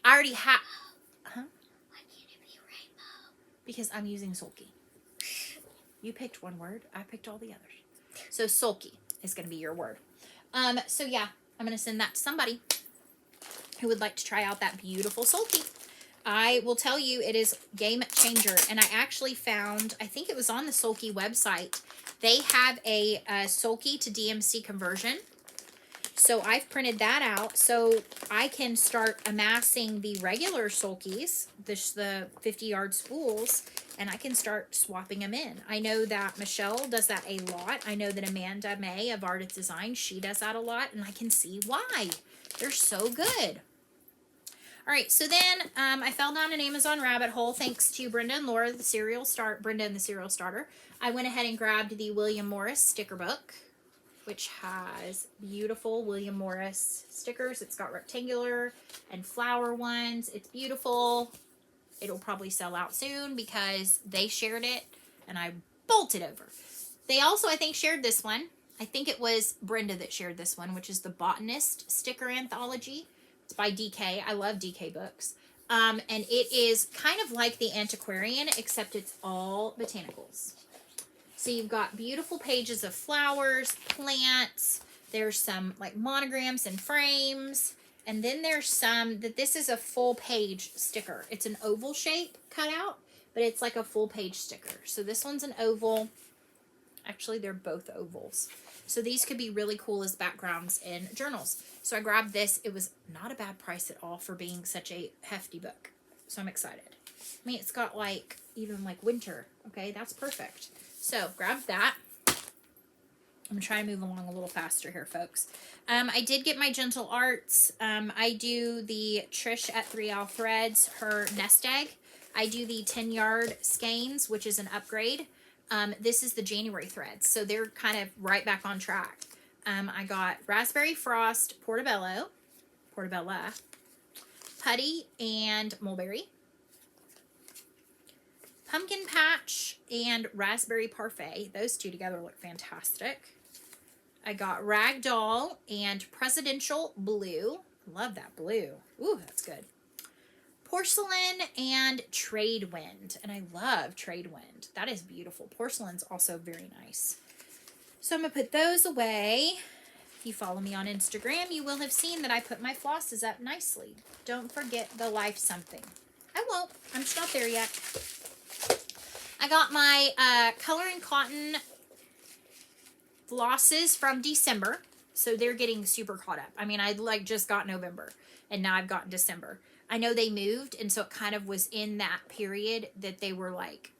I already have, huh? Why can't it be rainbow? Because I'm using Sulky. You picked one word, I picked all the others. So Sulky is going to be your word. So yeah, I'm going to send that to somebody who would like to try out that beautiful Sulky. I will tell you, it is game changer. And I actually found, I think it was on the Sulky website, they have a Sulky to DMC conversion. So I've printed that out so I can start amassing the regular sulkies, the 50-yard spools, and I can start swapping them in. I know that Michelle does that a lot. I know that Amanda May of Artist Design, she does that a lot, and I can see why. They're so good. All right, so then I fell down an Amazon rabbit hole thanks to Brenda and Laura, Brenda and the Serial Starter. I went ahead and grabbed the William Morris sticker book, which has beautiful William Morris stickers. It's got rectangular and flower ones. It's beautiful. It'll probably sell out soon because they shared it and I bolted over. They also, I think, shared this one. I think it was Brenda that shared this one, which is the Botanist Sticker Anthology. It's by DK. I love DK books. And it is kind of like the Antiquarian, except it's all botanicals. So you've got beautiful pages of flowers, plants. There's some like monograms and frames. And then there's some that this is a full page sticker. It's an oval shape cutout, but it's like a full page sticker. So this one's an oval. Actually, they're both ovals. So these could be really cool as backgrounds in journals. So I grabbed this. It was not a bad price at all for being such a hefty book. So I'm excited. I mean, it's got like, even like winter. Okay, that's perfect. So grab that. I'm going to try and move along a little faster here, folks. I did get my Gentle Arts. I do the Trish at 3 Owl Threads, her nest egg. I do the 10-yard skeins, which is an upgrade. This is the January threads, so they're kind of right back on track. I got Raspberry Frost, Portobello, Putty, and Mulberry. Pumpkin Patch and Raspberry Parfait. Those two together look fantastic. I got Ragdoll and Presidential Blue. Love that blue. Ooh, that's good. Porcelain and Trade Wind. And I love Trade Wind. That is beautiful. Porcelain's also very nice. So I'm going to put those away. If you follow me on Instagram, you will have seen that I put my flosses up nicely. Don't forget the life something. I won't. I'm just not there yet. I got my Coloring Cotton flosses from December. So they're getting super caught up. I mean, I like just got November and now I've gotten December. I know they moved, and so it kind of was in that period that they were like,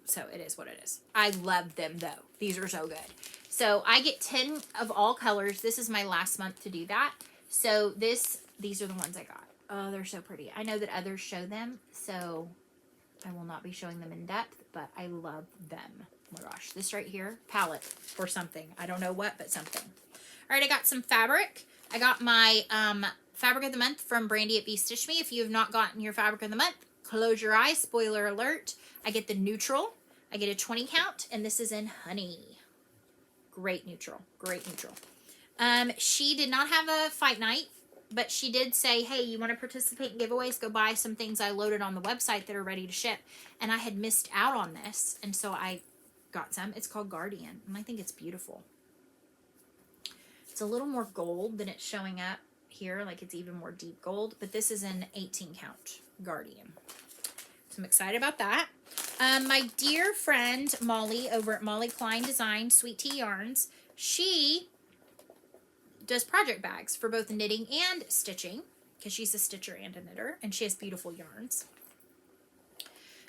so it is what it is. I love them, though. These are so good. So I get 10 of all colors. This is my last month to do that. So these are the ones I got. Oh, they're so pretty. I know that others show them, so I will not be showing them in depth, but I love them. Oh my gosh, this right here, palette or something. I don't know what, but something. All right, I got some fabric. I got my Fabric of the Month from Brandy at Bee Stitch Me. If you have not gotten your Fabric of the Month, close your eyes. Spoiler alert. I get the neutral. I get a 20 count, and this is in honey. Great neutral. Great neutral. She did not have a fight night, but she did say, hey, you want to participate in giveaways? Go buy some things I loaded on the website that are ready to ship. And I had missed out on this, and so I got some. It's called Guardian, and I think it's beautiful. It's a little more gold than it's showing up here, like it's even more deep gold, but this is an 18 count Guardian. So I'm excited about that. My dear friend Molly over at Molly Klein Design Sweet Tea Yarns, she does project bags for both knitting and stitching because she's a stitcher and a knitter, and she has beautiful yarns.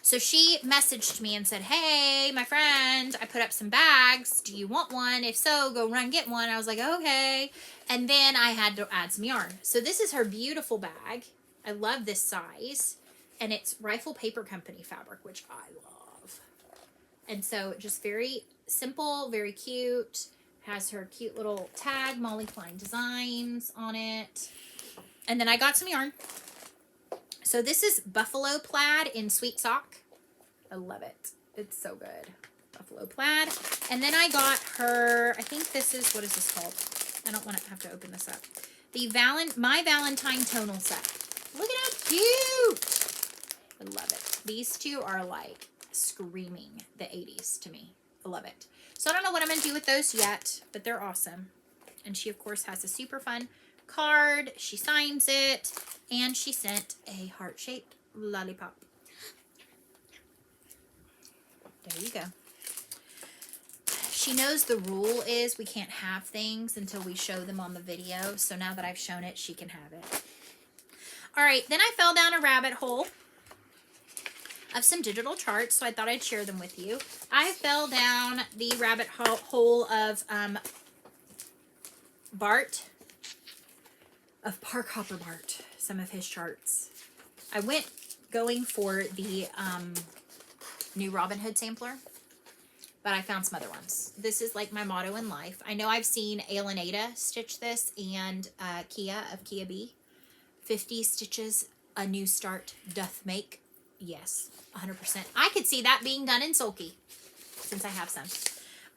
So she messaged me and said, hey, my friend, I put up some bags. Do you want one? If so, go run get one. I was like, okay. And then I had to add some yarn. So this is her beautiful bag. I love this size. And it's Rifle Paper Company fabric, which I love. And so just very simple, very cute. Has her cute little tag, Molly Klein Designs on it. And then I got some yarn. So this is Buffalo Plaid in Sweet Sock. I love it. It's so good. Buffalo Plaid. And then I got her, I think this is, what is this called? I don't want to have to open this up. The My Valentine Tonal Set. Look at how cute. I love it. These two are like screaming the 80s to me. I love it. So I don't know what I'm going to do with those yet, but they're awesome. And she, of course, has a super fun card. She signs it. And she sent a heart-shaped lollipop. There you go. she knows the rule is we can't have things until we show them on the video. So now that I've shown it, she can have it. All right, then I fell down a rabbit hole of some digital charts, so I thought I'd share them with you. I fell down the rabbit hole of Bart, of Park Hopper Bart, some of his charts. I went going for the new Robin Hood sampler, but I found some other ones. This is like my motto in life. I know I've seen Aelinada stitch this and Kia of Kia B. 50 stitches a new start doth make. Yes, 100%. I could see that being done in Sulky, since I have some.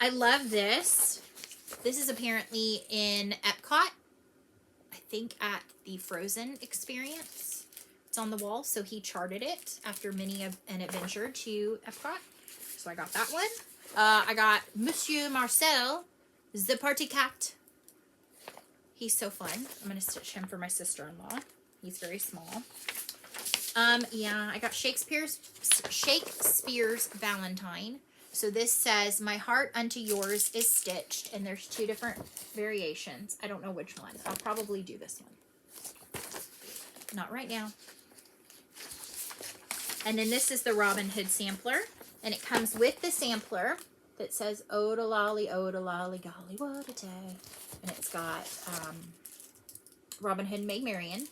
I love this. This is apparently in Epcot. I think at the Frozen experience. It's on the wall, so he charted it after many of an adventure to Epcot. So I got that one. I got Monsieur Marcel, the Party Cat. He's so fun. I'm going to stitch him for my sister-in-law. He's very small. Yeah, I got Shakespeare's Valentine. So this says, my heart unto yours is stitched. And there's 2 different variations. I don't know which one. I'll probably do this one. Not right now. And then this is the Robin Hood sampler. And it comes with the sampler that says, oh, da lolly, golly, what a day. And it's got Robin Hood Maid Marian.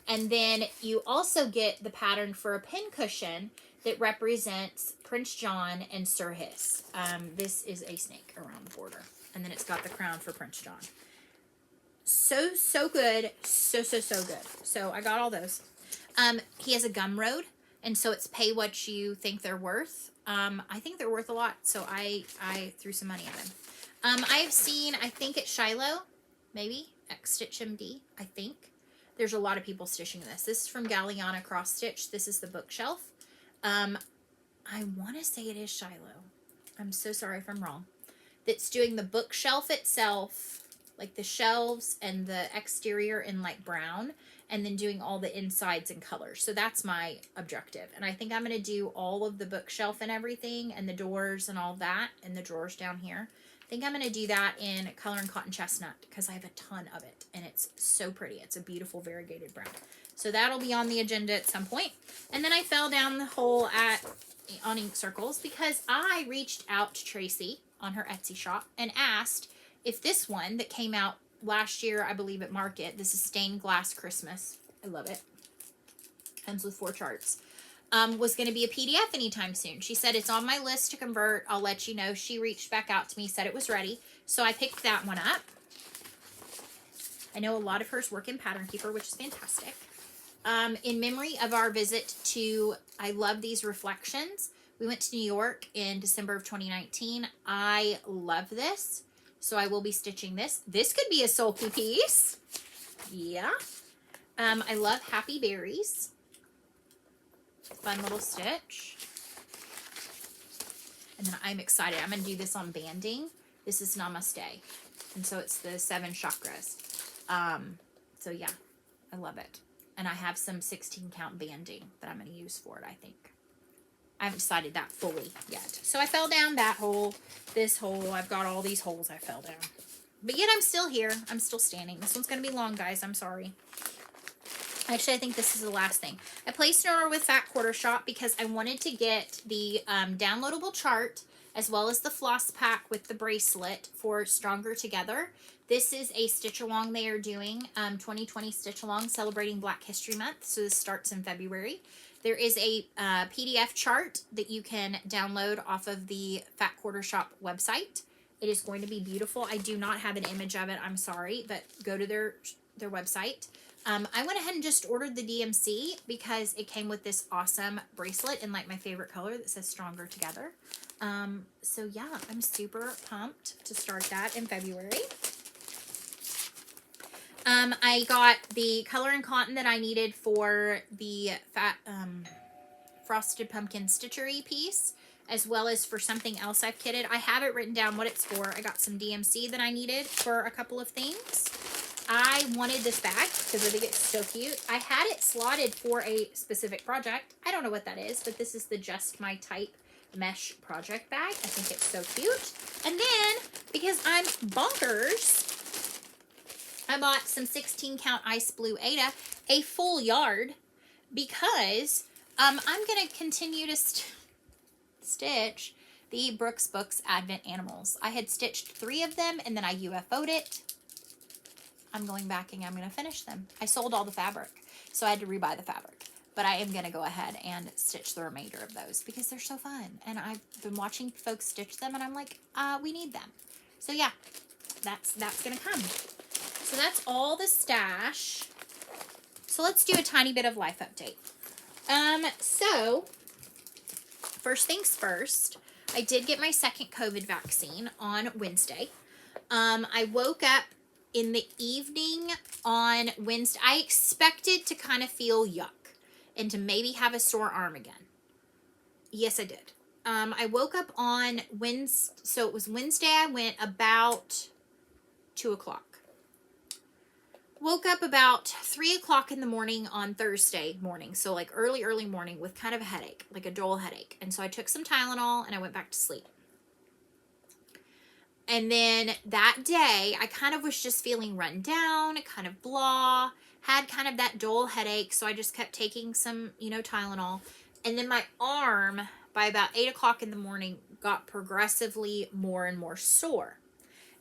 And then you also get the pattern for a pincushion that represents Prince John and Sir Hiss. This is a snake around the border. And then it's got the crown for Prince John. So good. So good. So I got all those. He has a gum road. And so it's pay what you think they're worth. I think they're worth a lot. So I threw some money at him. I've seen, I think at Shiloh, maybe, X Stitch MD, I think. There's a lot of people stitching this. This is from Galliana Cross Stitch. This is the bookshelf. I want to say it is Shiloh. I'm so sorry if I'm wrong. That's doing the bookshelf itself, like the shelves and the exterior in like brown, and then doing all the insides in colors. So that's my objective. And I think I'm going to do all of the bookshelf and everything, and the doors and all that, and the drawers down here. I think I'm going to do that in Color and Cotton Chestnut because I have a ton of it and it's so pretty. It's a beautiful variegated brown. So that'll be on the agenda at some point. And then I fell down the hole on Ink Circles because I reached out to Tracy on her Etsy shop and asked if this one that came out last year, I believe at Market, this is Stained Glass Christmas. I love it. Comes with 4 charts. Was going to be a PDF anytime soon. She said, it's on my list to convert. I'll let you know. She reached back out to me, said it was ready. So I picked that one up. I know a lot of hers work in Pattern Keeper, which is fantastic. In memory of our visit to, I love these reflections. We went to New York in December of 2019. I love this. So I will be stitching this. This could be a sulky piece. Yeah. I love Happy Berries. Fun little stitch. And then I'm excited. I'm going to do this on banding. This is Namaste. And so it's the 7 chakras. So yeah, I love it. And I have some 16 count banding that I'm going to use for it, I think. I haven't decided that fully yet. So I fell down that hole, this hole. I've got all these holes I fell down. But yet I'm still here. I'm still standing. This one's going to be long, guys. I'm sorry. Actually, I think this is the last thing. I placed an order with Fat Quarter Shop because I wanted to get the downloadable chart as well as the floss pack with the bracelet for Stronger Together. This is a stitch along they are doing, 2020 stitch along celebrating Black History Month. So this starts in February. There is a PDF chart that you can download off of the Fat Quarter Shop website. It is going to be beautiful. I do not have an image of it. I'm sorry, but go to their website. I went ahead and just ordered the DMC because it came with this awesome bracelet in like my favorite color that says Stronger Together. So yeah, I'm super pumped to start that in February. I got the color and cotton that I needed for the frosted pumpkin stitchery piece, as well as for something else I've kitted. I have it written down what it's for. I got some DMC that I needed for a couple of things. I wanted this bag because I think it's so cute. I had it slotted for a specific project. I don't know what that is, but this is the Just My Type mesh project bag. I think it's so cute. And then, because I'm bonkers, I bought some 16 count ice blue Ada, a full yard, because I'm going to continue to stitch the Brooks Books Advent Animals. I had stitched 3 of them, and then I UFO'd it. I'm going back and I'm going to finish them. I sold all the fabric, so I had to rebuy the fabric. But I am going to go ahead and stitch the remainder of those because they're so fun. And I've been watching folks stitch them, and I'm like, we need them. So yeah, that's going to come. So that's all the stash. So let's do a tiny bit of life update. So first things first, I did get my second COVID vaccine on Wednesday. I woke up in the evening on Wednesday. I expected to kind of feel yuck and to maybe have a sore arm again. Yes, I did. I woke up on Wednesday, so it was Wednesday. I went about 2 o'clock. Woke up about 3 o'clock in the morning on Thursday morning. So like early morning with kind of a headache, like a dull headache. And so I took some Tylenol and I went back to sleep. And then that day, I kind of was just feeling run down, kind of blah, had kind of that dull headache. So I just kept taking some, Tylenol. And then my arm, by about 8 o'clock in the morning, got progressively more and more sore.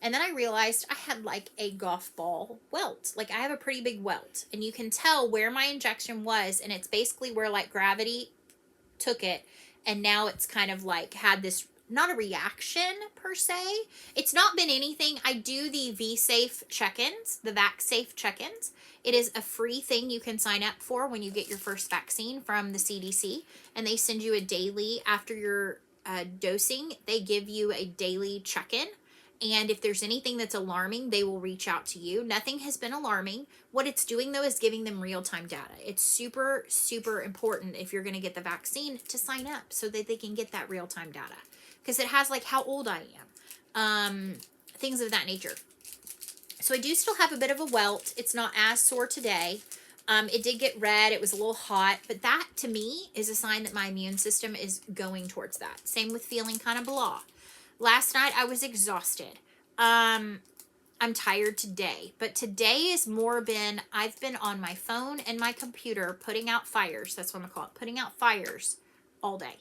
And then I realized I had like a golf ball welt. Like I have a pretty big welt. And you can tell where my injection was. And it's basically where like gravity took it. And now it's kind of like had this, not a reaction per se. It's not been anything. I do the V-Safe check-ins, the VacSafe check-ins. It is a free thing you can sign up for when you get your first vaccine from the CDC. And they send you a daily, after your dosing, they give you a daily check-in. And if there's anything that's alarming, they will reach out to you. Nothing has been alarming. What it's doing, though, is giving them real-time data. It's super, super important if you're going to get the vaccine to sign up so that they can get that real-time data. Because it has, like, how old I am. Things of that nature. So I do still have a bit of a welt. It's not as sore today. It did get red. It was a little hot. But that, to me, is a sign that my immune system is going towards that. Same with feeling kind of blah. Last night, I was exhausted. I'm tired today. But today has more been, I've been on my phone and my computer putting out fires. That's what I'm going to call it. Putting out fires all day.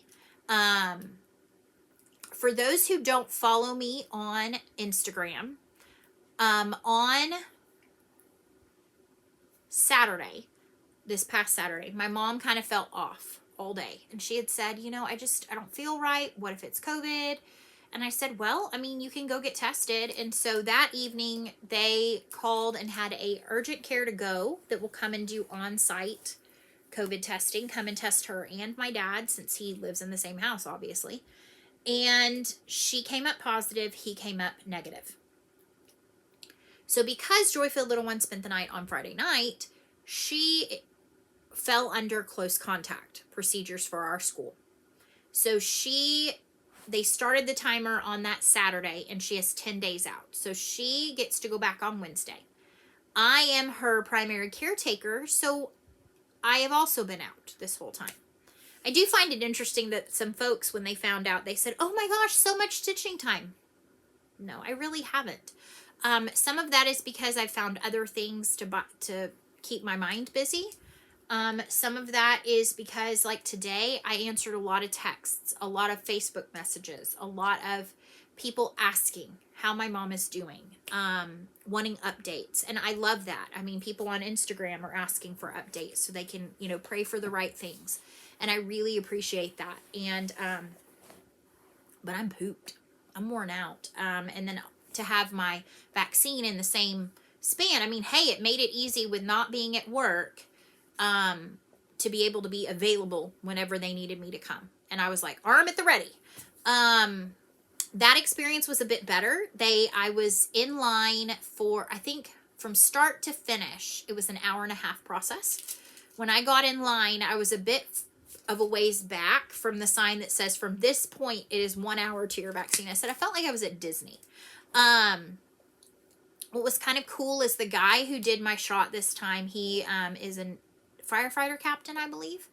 For those who don't follow me on Instagram, on Saturday, this past Saturday, my mom kind of felt off all day. And she had said, I don't feel right. What if it's COVID? And I said, well, you can go get tested. And so that evening they called and had a urgent care to go that will come and do on-site COVID testing, come and test her and my dad, since he lives in the same house, obviously. And she came up positive. He came up negative. So because Joyful Little One spent the night on Friday night, she fell under close contact procedures for our school. So they started the timer on that Saturday, and she has 10 days out. So she gets to go back on Wednesday. I am her primary caretaker, so I have also been out this whole time. I do find it interesting that some folks, when they found out, they said, oh my gosh, so much stitching time. No, I really haven't. Some of that is because I found other things to keep my mind busy. Some of that is because, like today, I answered a lot of texts, a lot of Facebook messages, a lot of people asking how my mom is doing, wanting updates. And I love that. People on Instagram are asking for updates so they can, pray for the right things. And I really appreciate that. And, but I'm pooped. I'm worn out. And then to have my vaccine in the same span, hey, it made it easy with not being at work, to be able to be available whenever they needed me to come. And I was like, arm at the ready. That experience was a bit better. I was in line for, I think from start to finish, it was an 1.5-hour process. When I got in line, I was a bit of a ways back from the sign that says, from this point, it is 1 hour to your vaccine. I said, I felt like I was at Disney. What was kind of cool is the guy who did my shot this time, he is a firefighter captain, I believe.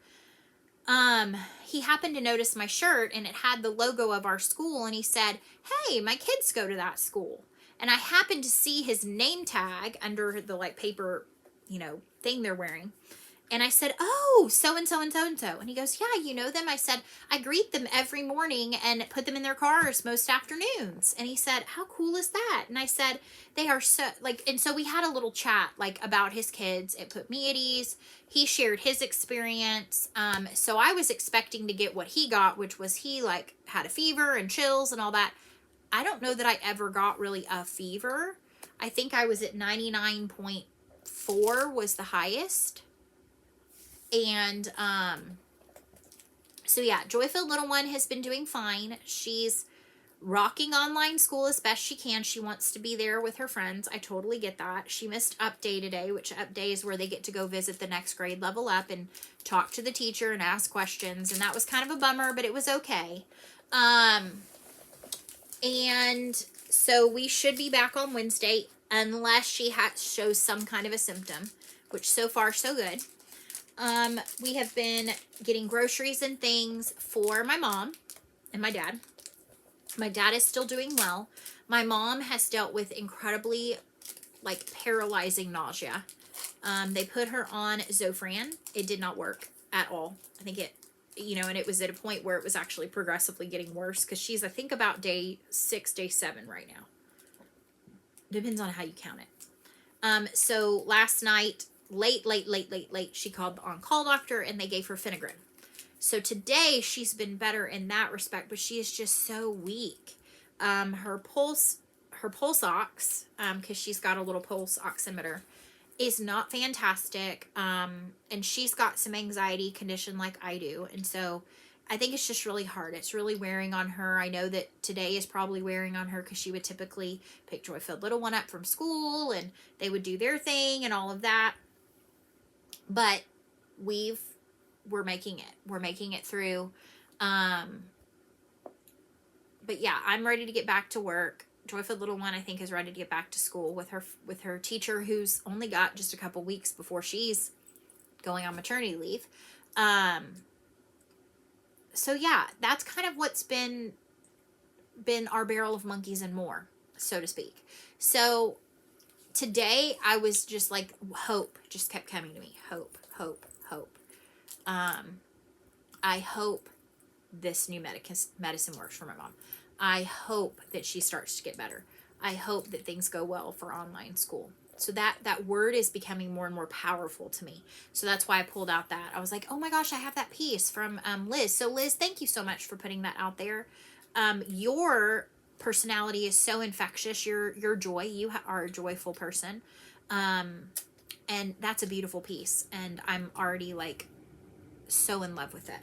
He happened to notice my shirt and it had the logo of our school, and he said, "Hey, my kids go to that school." And I happened to see his name tag under the like paper, thing they're wearing. And I said, "Oh, so-and-so and so-and-so." And he goes, "Yeah, you know them?" I said, "I greet them every morning and put them in their cars most afternoons." And he said, "How cool is that?" And I said, "They are so like," and so we had a little chat like about his kids. It put me at ease. He shared his experience. So I was expecting to get what he got, which was he like had a fever and chills and all that. I don't know that I ever got really a fever. I think I was at 99.4 was the highest. And so yeah, Joy-Filled Little One has been doing fine. She's rocking online school as best she can. She wants to be there with her friends. I totally get that. She missed up day today, which up day is where they get to go visit the next grade level up and talk to the teacher and ask questions. And that was kind of a bummer, but it was okay. And so we should be back on Wednesday unless she shows some kind of a symptom, which so far so good. We have been getting groceries and things for my mom and my dad. My dad is still doing well. My mom has dealt with incredibly, like, paralyzing nausea. They put her on Zofran. It did not work at all. I think it, and it was at a point where it was actually progressively getting worse because she's, I think, about day 6, day 7 right now. Depends on how you count it. So last night, late, she called the on-call doctor and they gave her Finagrin. So today she's been better in that respect, but she is just so weak. Her pulse ox, because she's got a little pulse oximeter, is not fantastic. And she's got some anxiety condition like I do. And so I think it's just really hard. It's really wearing on her. I know that today is probably wearing on her because she would typically pick Joy-Filled Little One up from school and they would do their thing and all of that. But we're making it. We're making it through. But yeah, I'm ready to get back to work. Joy-Filled Little One, I think, is ready to get back to school with her teacher, who's only got just a couple weeks before she's going on maternity leave. So yeah, that's kind of what's been our barrel of monkeys and more, so to speak. So today I was just like, hope just kept coming to me. Hope. I hope this new medicine works for my mom. I hope that she starts to get better. I hope that things go well for online school. So that word is becoming more and more powerful to me. So that's why I pulled out that. I was like, oh my gosh, I have that piece from Liz. So Liz, thank you so much for putting that out there. Your personality is so infectious. Your joy. You are a joyful person. And that's a beautiful piece. And I'm already like so in love with it.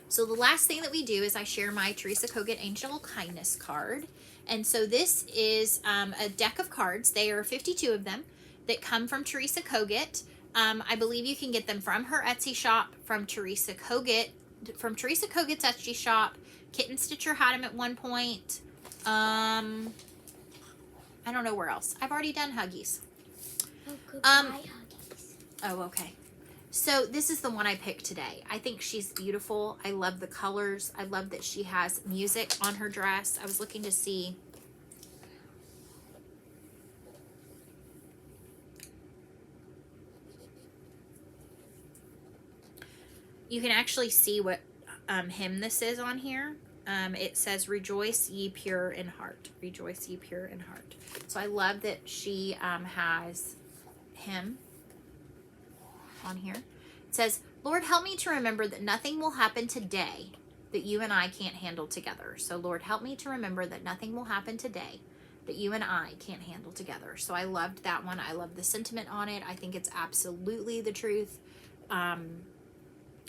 So the last thing that we do is I share my Teresa Koget Angel Kindness card. And so this is a deck of cards. They are 52 of them that come from Teresa Koget. I believe you can get them from her Etsy shop, from Teresa Koget's Etsy shop. Kitten Stitcher had them at one point. I don't know where else. I've already done Huggies. Oh, goodbye, Huggies. Oh, okay. So this is the one I picked today. I think she's beautiful. I love the colors. I love that she has music on her dress. I was looking to see. You can actually see what hymn this is on here. It says, "Rejoice ye pure in heart." Rejoice ye pure in heart. So I love that she has hymn on here. It says, "Lord, help me to remember that nothing will happen today that you and I can't handle together." So Lord, help me to remember that nothing will happen today that you and I can't handle together. So I loved that one. I love the sentiment on it. I think it's absolutely the truth.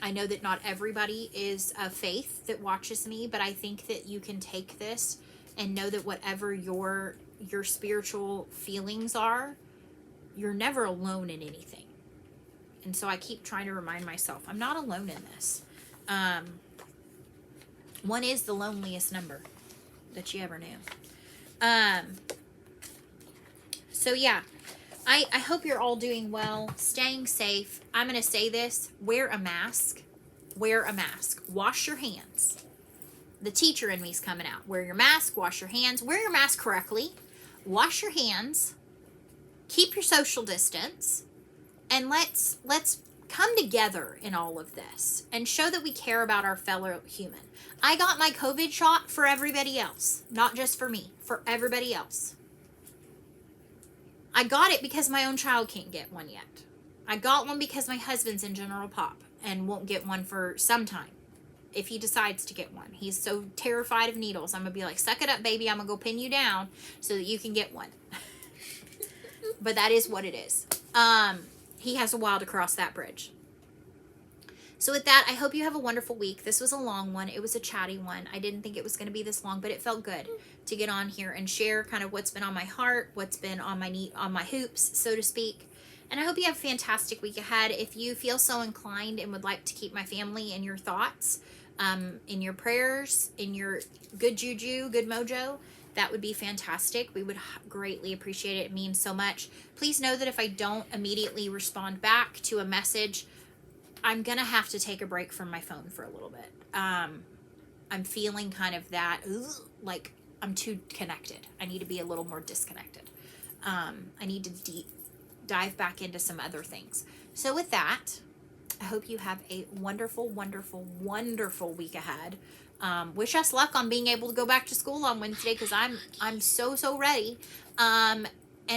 I know that not everybody is of faith that watches me, but I think that you can take this and know that whatever your spiritual feelings are, you're never alone in anything. And so I keep trying to remind myself, I'm not alone in this. One is the loneliest number that you ever knew. So yeah, I hope you're all doing well, staying safe. I'm going to say this. Wear a mask. Wear a mask. Wash your hands. The teacher in me's coming out. Wear your mask. Wash your hands. Wear your mask correctly. Wash your hands. Keep your social distance. And let's come together in all of this and show that we care about our fellow human. I got my COVID shot for everybody else, not just for me, for everybody else. I got it because my own child can't get one yet. I got one because my husband's in general pop and won't get one for some time. If he decides to get one. He's so terrified of needles. I'm going to be like, suck it up, baby. I'm going to go pin you down so that you can get one. But that is what it is. He has a while to cross that bridge. So with that, I hope you have a wonderful week. This was a long one. It was a chatty one. I didn't think it was going to be this long, but it felt good to get on here and share kind of what's been on my heart, what's been on my hoops, so to speak. And I hope you have a fantastic week ahead. If you feel so inclined and would like to keep my family in your thoughts, in your prayers, in your good juju, good mojo, that would be fantastic. We would greatly appreciate it. It means so much. Please know that if I don't immediately respond back to a message, I'm going to have to take a break from my phone for a little bit. I'm feeling kind of that, like I'm too connected. I need to be a little more disconnected. I need to dive back into some other things. So with that, I hope you have a wonderful, wonderful, wonderful week ahead. Wish us luck on being able to go back to school on Wednesday because I'm so ready. And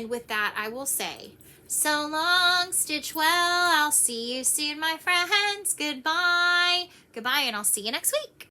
with that, I will say, so long, stitch well. I'll see you soon, my friends. Goodbye. Goodbye, and I'll see you next week.